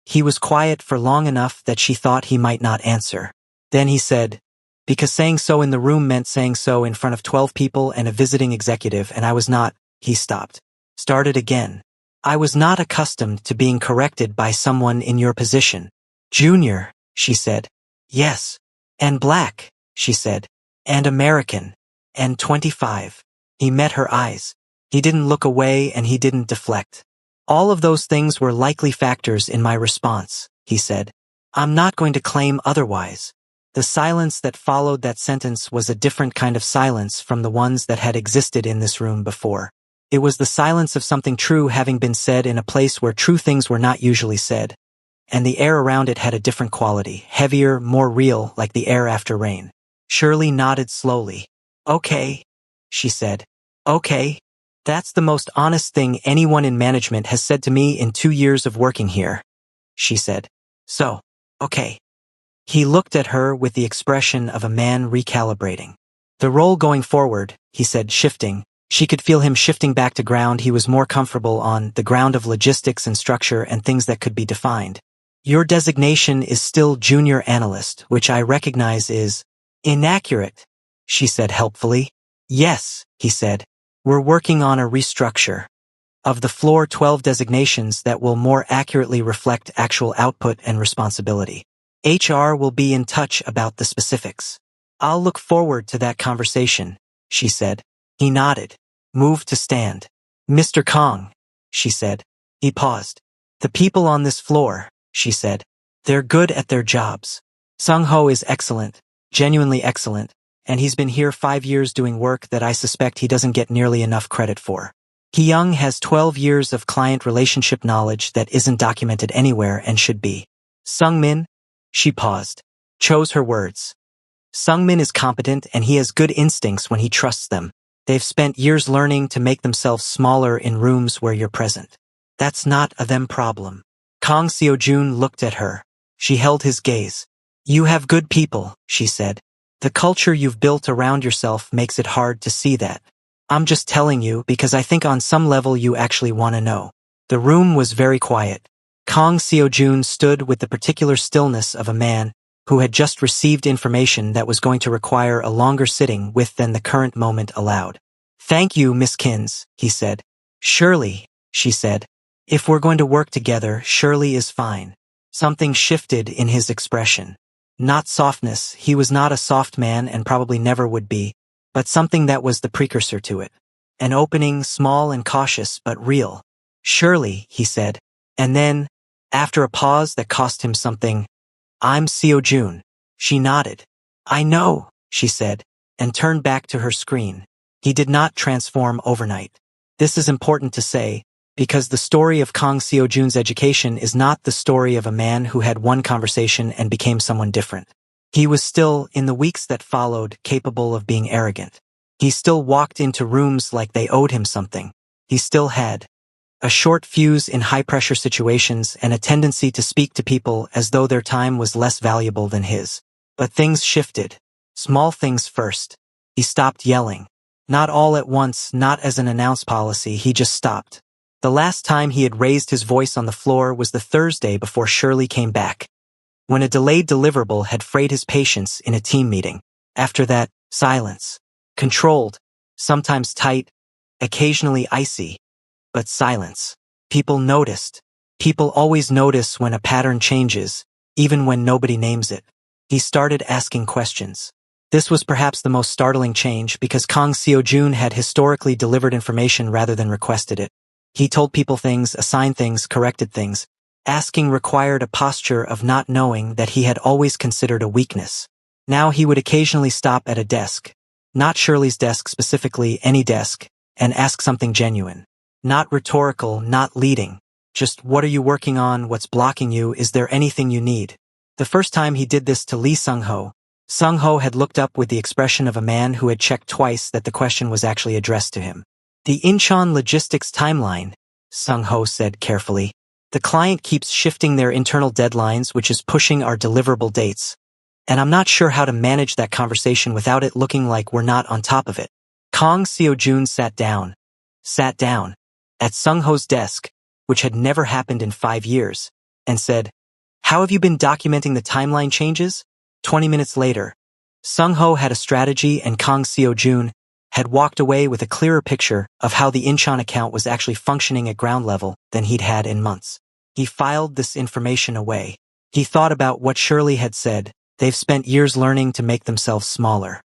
He was quiet for long enough that she thought he might not answer. Then he said, because saying so in the room meant saying so in front of 12 people and a visiting executive, and I was not. He stopped. Started again. I was not accustomed to being corrected by someone in your position. Junior, she said. Yes. And black, she said. And American. And 25. He met her eyes. He didn't look away and he didn't deflect. All of those things were likely factors in my response, he said. I'm not going to claim otherwise. The silence that followed that sentence was a different kind of silence from the ones that had existed in this room before. It was the silence of something true having been said in a place where true things were not usually said. And the air around it had a different quality, heavier, more real, like the air after rain. Shirley nodded slowly. Okay, she said. Okay. That's the most honest thing anyone in management has said to me in 2 years of working here, she said. So, okay. He looked at her with the expression of a man recalibrating. The role going forward, he said, shifting. She could feel him shifting back to ground he was more comfortable on, the ground of logistics and structure and things that could be defined. Your designation is still junior analyst, which I recognize is inaccurate, she said helpfully. Yes, he said. We're working on a restructure of the floor 12 designations that will more accurately reflect actual output and responsibility. HR will be in touch about the specifics. I'll look forward to that conversation, she said. He nodded, moved to stand. Mr. Kong, she said. He paused. The people on this floor, she said. They're good at their jobs. Sung-ho is excellent, genuinely excellent. And he's been here 5 years doing work that I suspect he doesn't get nearly enough credit for. Ki-young has 12 years of client relationship knowledge that isn't documented anywhere and should be. Sung-min, she paused, chose her words. Sung-min is competent and he has good instincts when he trusts them. They've spent years learning to make themselves smaller in rooms where you're present. That's not a them problem. Kang Seo-jun looked at her. She held his gaze. You have good people, she said. The culture you've built around yourself makes it hard to see that. I'm just telling you because I think on some level you actually want to know. The room was very quiet. Kang Seo-jun stood with the particular stillness of a man who had just received information that was going to require a longer sitting with than the current moment allowed. Thank you, Miss Kins, he said. Shirley, she said. If we're going to work together, Shirley is fine. Something shifted in his expression. Not softness, he was not a soft man and probably never would be, but something that was the precursor to it. An opening, small and cautious, but real. Surely, he said. And then, after a pause that cost him something, I'm Seo-jun. She nodded. I know, she said, and turned back to her screen. He did not transform overnight. This is important to say, because the story of Kang Seo-jun's education is not the story of a man who had one conversation and became someone different. He was still, in the weeks that followed, capable of being arrogant. He still walked into rooms like they owed him something. He still had a short fuse in high-pressure situations and a tendency to speak to people as though their time was less valuable than his. But things shifted. Small things first. He stopped yelling. Not all at once, not as an announced policy, he just stopped. The last time he had raised his voice on the floor was the Thursday before Shirley came back, when a delayed deliverable had frayed his patience in a team meeting. After that, silence. Controlled. sometimes tight, occasionally icy, but silence. People noticed. People always notice when a pattern changes, even when nobody names it. He started asking questions. This was perhaps the most startling change because Kang Seo-jun had historically delivered information rather than requested it. He told people things, assigned things, corrected things. Asking required a posture of not knowing that he had always considered a weakness. Now he would occasionally stop at a desk, not Shirley's desk specifically, any desk, and ask something genuine. Not rhetorical, not leading. Just, what are you working on? What's blocking you? Is there anything you need? The first time he did this to Lee Sung-ho, Sung-ho had looked up with the expression of a man who had checked twice that the question was actually addressed to him. The Incheon logistics timeline, Sung-ho said carefully. The client keeps shifting their internal deadlines, which is pushing our deliverable dates. And I'm not sure how to manage that conversation without it looking like we're not on top of it. Kang Seo-jun sat down at Sung-ho's desk, which had never happened in 5 years, and said, "How have you been documenting the timeline changes?" 20 minutes later, Sung-ho had a strategy and Kang Seo-jun had walked away with a clearer picture of how the Incheon account was actually functioning at ground level than he'd had in months. He filed this information away. He thought about what Shirley had said. They've spent years learning to make themselves smaller.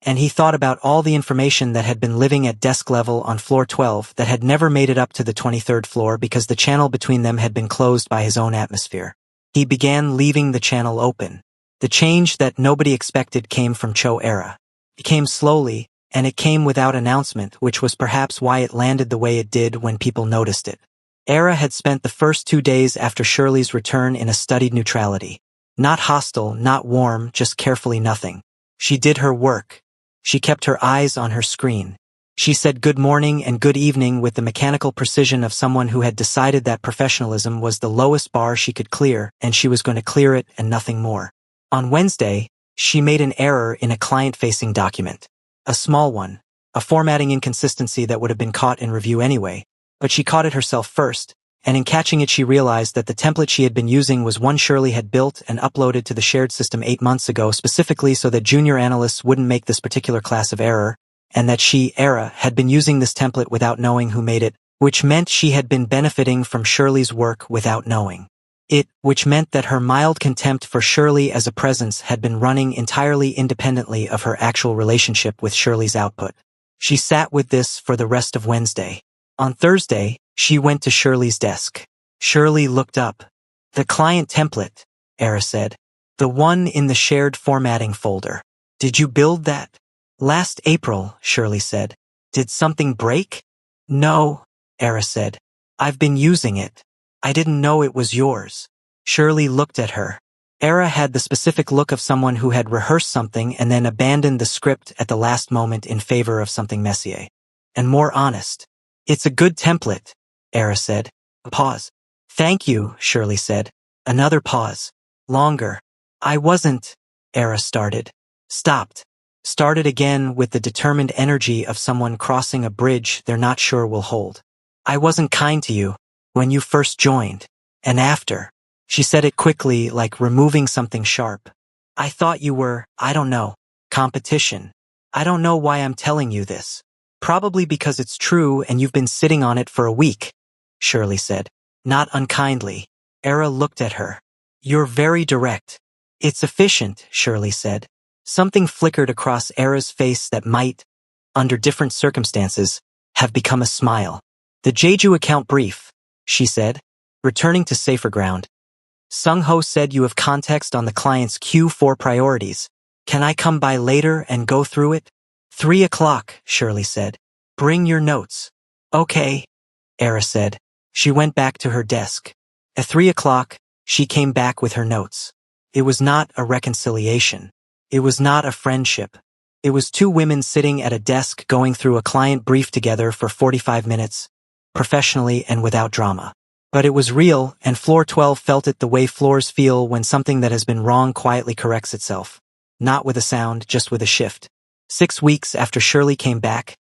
And he thought about all the information that had been living at desk level on floor 12 that had never made it up to the 23rd floor because the channel between them had been closed by his own atmosphere. He began leaving the channel open. The change that nobody expected came from Cho Era. It came slowly, and it came without announcement, which was perhaps why it landed the way it did when people noticed it. Era had spent the first 2 days after Shirley's return in a studied neutrality. Not hostile, not warm, just carefully nothing. She did her work. She kept her eyes on her screen. She said good morning and good evening with the mechanical precision of someone who had decided that professionalism was the lowest bar she could clear, and she was going to clear it and nothing more. On Wednesday, she made an error in a client-facing document. A small one, a formatting inconsistency that would have been caught in review anyway, but she caught it herself first, and in catching it she realized that the template she had been using was one Shirley had built and uploaded to the shared system 8 months ago specifically so that junior analysts wouldn't make this particular class of error, and that she, Era, had been using this template without knowing who made it, which meant she had been benefiting from Shirley's work without knowing it, which meant that her mild contempt for Shirley as a presence had been running entirely independently of her actual relationship with Shirley's output. She sat with this for the rest of Wednesday. On Thursday, she went to Shirley's desk. Shirley looked up. "The client template," Era said. "The one in the shared formatting folder. Did you build that?" "Last April," Shirley said. "Did something break?" "No," Era said. "I've been using it. I didn't know it was yours." Shirley looked at her. Era had the specific look of someone who had rehearsed something and then abandoned the script at the last moment in favor of something messier. And more honest. "It's a good template," Era said. A pause. "Thank you," Shirley said. Another pause. Longer. "I wasn't," Era started. Stopped. Started again with the determined energy of someone crossing a bridge they're not sure will hold. "I wasn't kind to you when you first joined. And after." She said it quickly, like removing something sharp. "I thought you were, I don't know, competition. I don't know why I'm telling you this. Probably because it's true and you've been sitting on it for a week," Shirley said. Not unkindly. Era looked at her. "You're very direct." "It's efficient," Shirley said. Something flickered across Era's face that might, under different circumstances, have become a smile. "The Jeju account brief," she said, returning to safer ground. "Sung-ho said you have context on the client's Q4 priorities. Can I come by later and go through it?" 3 o'clock, Shirley said. "Bring your notes." "Okay," Era said. She went back to her desk. At 3 o'clock, she came back with her notes. It was not a reconciliation. It was not a friendship. It was 2 women sitting at a desk going through a client brief together for 45 minutes, professionally and without drama. But it was real, and Floor 12 felt it the way floors feel when something that has been wrong quietly corrects itself. Not with a sound, just with a shift. 6 weeks after Shirley came back,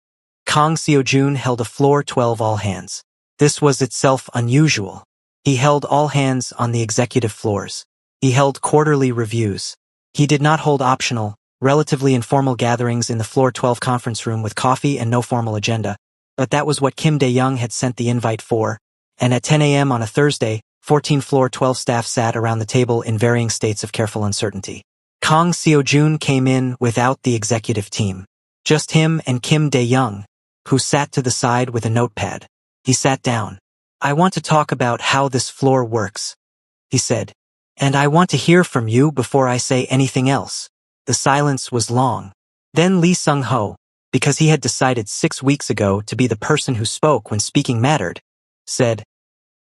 Kang Seo-jun held a Floor 12 all-hands. This was itself unusual. He held all hands on the executive floors. He held quarterly reviews. He did not hold optional, relatively informal gatherings in the floor 12 conference room with coffee and no formal agenda, but that was what Kim Dae-young had sent the invite for, and at 10 a.m. on a Thursday, 14 floor 12 staff sat around the table in varying states of careful uncertainty. Kang Seo-joon came in without the executive team. Just him and Kim Dae-young, who sat to the side with a notepad. He sat down. "I want to talk about how this floor works," he said. "And I want to hear from you before I say anything else." The silence was long. Then Lee Sung-ho, because he had decided 6 weeks ago to be the person who spoke when speaking mattered, said,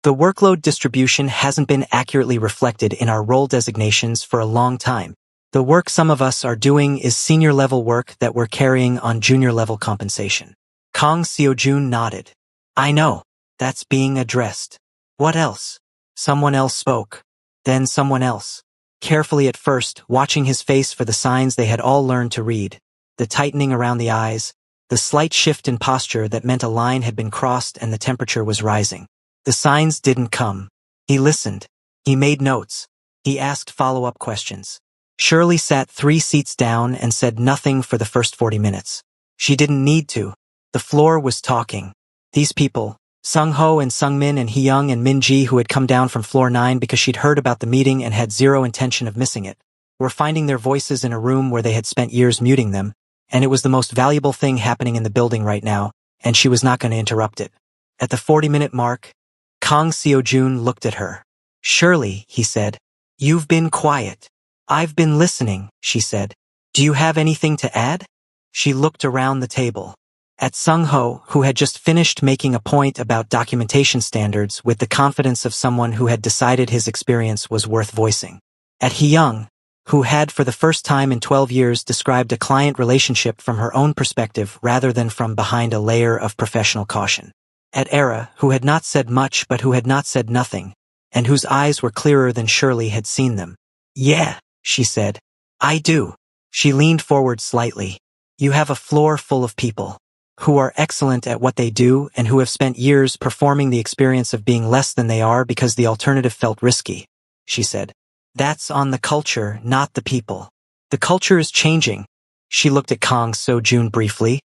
"The workload distribution hasn't been accurately reflected in our role designations for a long time. The work some of us are doing is senior-level work that we're carrying on junior-level compensation." Kang Seo-joon nodded. "I know. That's being addressed." "What else?" Someone else spoke. Then someone else. Carefully at first, watching his face for the signs they had all learned to read. The tightening around the eyes, the slight shift in posture that meant a line had been crossed and the temperature was rising. The signs didn't come. He listened. He made notes. He asked follow-up questions. Shirley sat 3 seats down and said nothing for the first 40 minutes. She didn't need to. The floor was talking. These people, Sung-ho and Sung-min and Hee-young and Min-ji, who had come down from floor 9 because she'd heard about the meeting and had zero intention of missing it, were finding their voices in a room where they had spent years muting them, and it was the most valuable thing happening in the building right now, and she was not going to interrupt it. At the 40-minute mark, Kang Seo-joon looked at her. "Shirley," he said, "you've been quiet." "I've been listening," she said. "Do you have anything to add?" She looked around the table. At Sung-ho, who had just finished making a point about documentation standards with the confidence of someone who had decided his experience was worth voicing. At Hee-young, who had for the first time in 12 years described a client relationship from her own perspective rather than from behind a layer of professional caution. At Era, who had not said much but who had not said nothing, and whose eyes were clearer than Shirley had seen them. "Yeah," she said. "I do." She leaned forward slightly. "You have a floor full of people who are excellent at what they do and who have spent years performing the experience of being less than they are because the alternative felt risky," she said. "That's on the culture, not the people. The culture is changing." She looked at Kang Seo-joon briefly.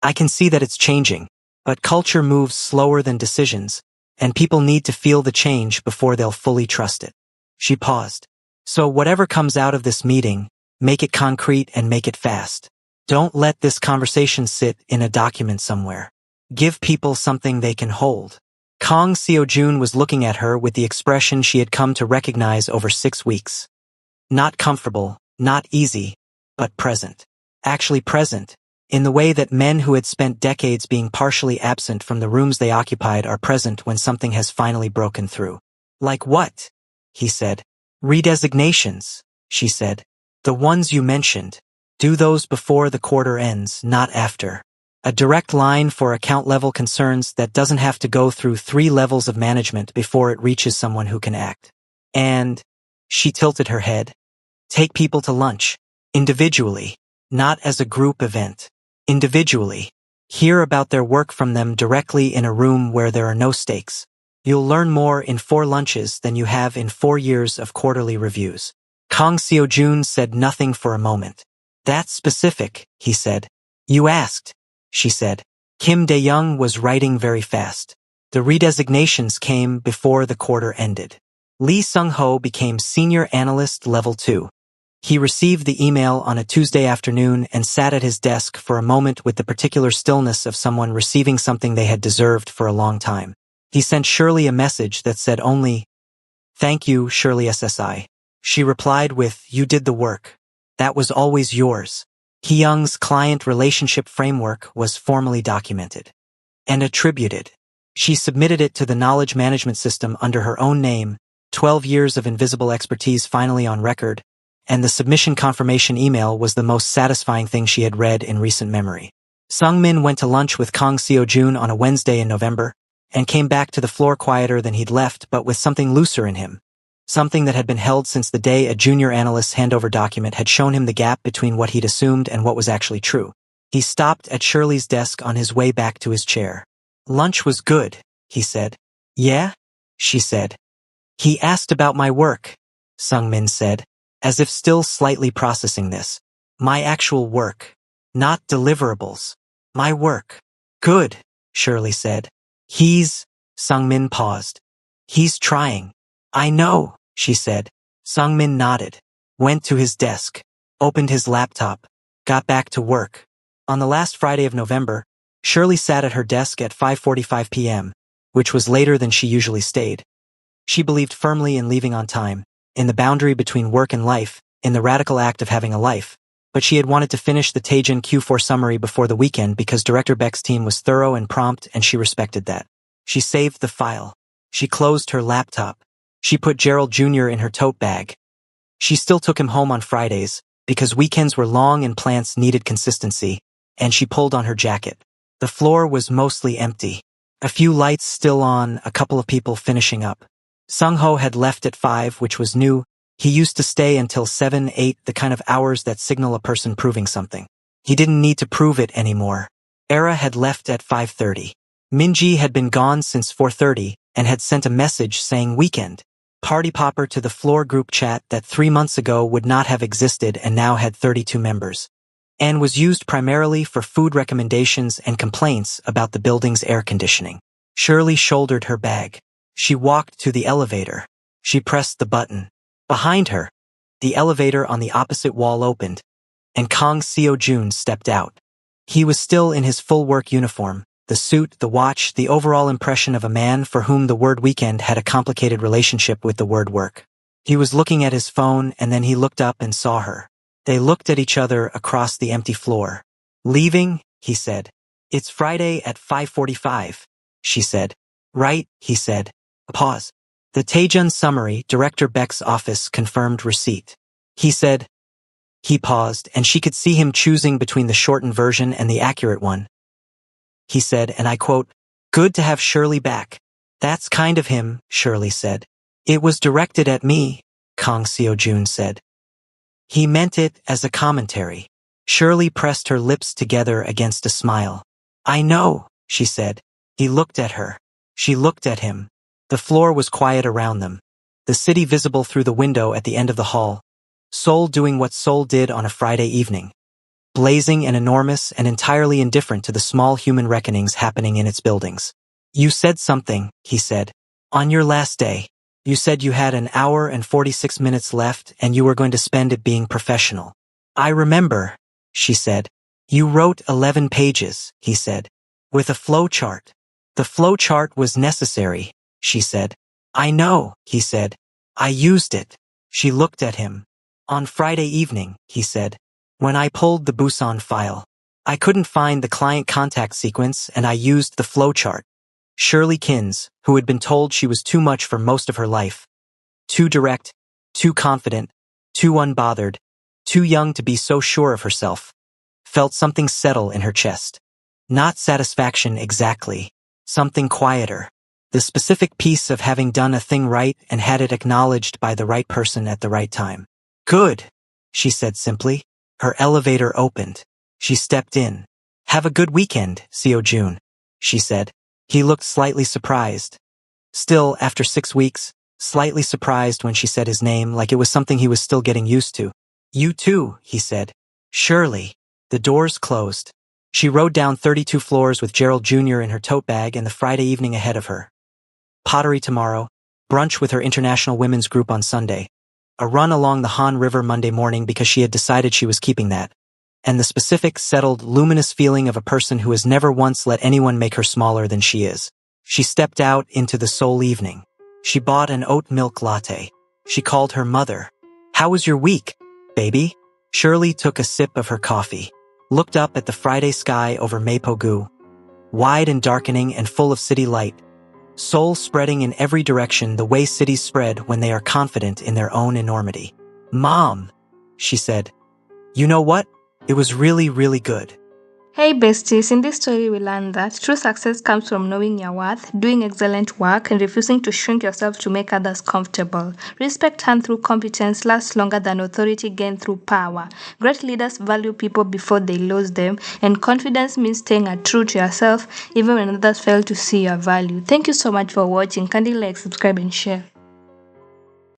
"I can see that it's changing, but culture moves slower than decisions, and people need to feel the change before they'll fully trust it." She paused. "So whatever comes out of this meeting, make it concrete and make it fast. Don't let this conversation sit in a document somewhere. Give people something they can hold." Kang Seo-joon was looking at her with the expression she had come to recognize over 6 weeks. Not comfortable, not easy, but present. Actually present, in the way that men who had spent decades being partially absent from the rooms they occupied are present when something has finally broken through. "Like what?" he said. "Redesignations," she said. "The ones you mentioned. Do those before the quarter ends, not after. A direct line for account-level concerns that doesn't have to go through 3 levels of management before it reaches someone who can act. And," she tilted her head, "take people to lunch. Individually. Not as a group event. Individually. Hear about their work from them directly in a room where there are no stakes. You'll learn more in 4 lunches than you have in 4 years of quarterly reviews." Kang Seo-joon said nothing for a moment. "That's specific," he said. "You asked," she said. Kim Dae-young was writing very fast. The redesignations came before the quarter ended. Lee Sung-ho became Senior Analyst Level 2. He received the email on a Tuesday afternoon and sat at his desk for a moment with the particular stillness of someone receiving something they had deserved for a long time. He sent Shirley a message that said only, "Thank you, Shirley SSI." She replied with, "You did the work. That was always yours." Hee-young's client relationship framework was formally documented and attributed. She submitted it to the knowledge management system under her own name, 12 years of invisible expertise finally on record, and the submission confirmation email was the most satisfying thing she had read in recent memory. Sung-min went to lunch with Kang Seo-joon on a Wednesday in November, and came back to the floor quieter than he'd left but with something looser in him. Something that had been held since the day a junior analyst's handover document had shown him the gap between what he'd assumed and what was actually true. He stopped at Shirley's desk on his way back to his chair. "Lunch was good," he said. "Yeah?" she said. "He asked about my work," Sung-min said, as if still slightly processing this. My actual work. Not deliverables. My work. Good, Shirley said. Sungmin paused. He's trying. I know, she said. Sungmin nodded, went to his desk, opened his laptop, got back to work. On the last Friday of November, Shirley sat at her desk at 5:45 p.m., which was later than she usually stayed. She believed firmly in leaving on time, in the boundary between work and life, in the radical act of having a life. But she had wanted to finish the Taejin Q4 summary before the weekend because Director Beck's team was thorough and prompt, and she respected that. She saved the file. She closed her laptop. She put Gerald Jr. in her tote bag. She still took him home on Fridays, because weekends were long and plants needed consistency, and she pulled on her jacket. The floor was mostly empty. A few lights still on, a couple of people finishing up. Sung-ho had left at 5, which was new. He used to stay until 7, 8, the kind of hours that signal a person proving something. He didn't need to prove it anymore. Era had left at 5:30. Minji had been gone since 4:30 and had sent a message saying weekend. Party popper to the floor group chat that 3 months ago would not have existed and now had 32 members. And was used primarily for food recommendations and complaints about the building's air conditioning. Shirley shouldered her bag. She walked to the elevator. She pressed the button. Behind her, the elevator on the opposite wall opened, and Kang Seo-jun stepped out. He was still in his full work uniform, the suit, the watch, the overall impression of a man for whom the word weekend had a complicated relationship with the word work. He was looking at his phone, and then he looked up and saw her. They looked at each other across the empty floor. Leaving, he said. It's Friday at 5:45, she said. Right, he said. A pause. The Taejun summary, Director Beck's office confirmed receipt. He said. He paused, and she could see him choosing between the shortened version and the accurate one. He said, and I quote, "Good to have Shirley back." That's kind of him, Shirley said. It was directed at me, Kang Seo-jun said. He meant it as a commentary. Shirley pressed her lips together against a smile. I know, she said. He looked at her. She looked at him. The floor was quiet around them. The city visible through the window at the end of the hall. Seoul doing what Seoul did on a Friday evening. Blazing and enormous and entirely indifferent to the small human reckonings happening in its buildings. You said something, he said. On your last day, you said you had an hour and 46 minutes left and you were going to spend it being professional. I remember, she said. You wrote 11 pages, he said. With a flow chart. The flow chart was necessary, she said. I know, he said. I used it. She looked at him. On Friday evening, he said. When I pulled the Busan file, I couldn't find the client contact sequence and I used the flowchart. Shirley Kins, who had been told she was too much for most of her life. Too direct, too confident, too unbothered, too young to be so sure of herself, felt something settle in her chest. Not satisfaction exactly, something quieter. The specific piece of having done a thing right and had it acknowledged by the right person at the right time. Good, she said simply. Her elevator opened. She stepped in. Have a good weekend, Seo-jun, she said. He looked slightly surprised. Still, after 6 weeks, slightly surprised when she said his name like it was something he was still getting used to. You too, he said. Shirley. The doors closed. She rode down 32 floors with Gerald Jr. in her tote bag and the Friday evening ahead of her. Pottery tomorrow, brunch with her international women's group on Sunday. A run along the Han River Monday morning because she had decided she was keeping that. And the specific, settled, luminous feeling of a person who has never once let anyone make her smaller than she is. She stepped out into the Seoul evening. She bought an oat milk latte. She called her mother. How was your week, baby? Shirley took a sip of her coffee. Looked up at the Friday sky over Mapogu. Wide and darkening and full of city light. Seoul spreading in every direction the way cities spread when they are confident in their own enormity. Mom, she said. You know what? It was really, really good. Hey besties, in this story we learned that true success comes from knowing your worth, doing excellent work, and refusing to shrink yourself to make others comfortable. Respect earned through competence lasts longer than authority gained through power. Great leaders value people before they lose them, and confidence means staying true to yourself even when others fail to see your value. Thank you so much for watching. Kindly like, subscribe, and share.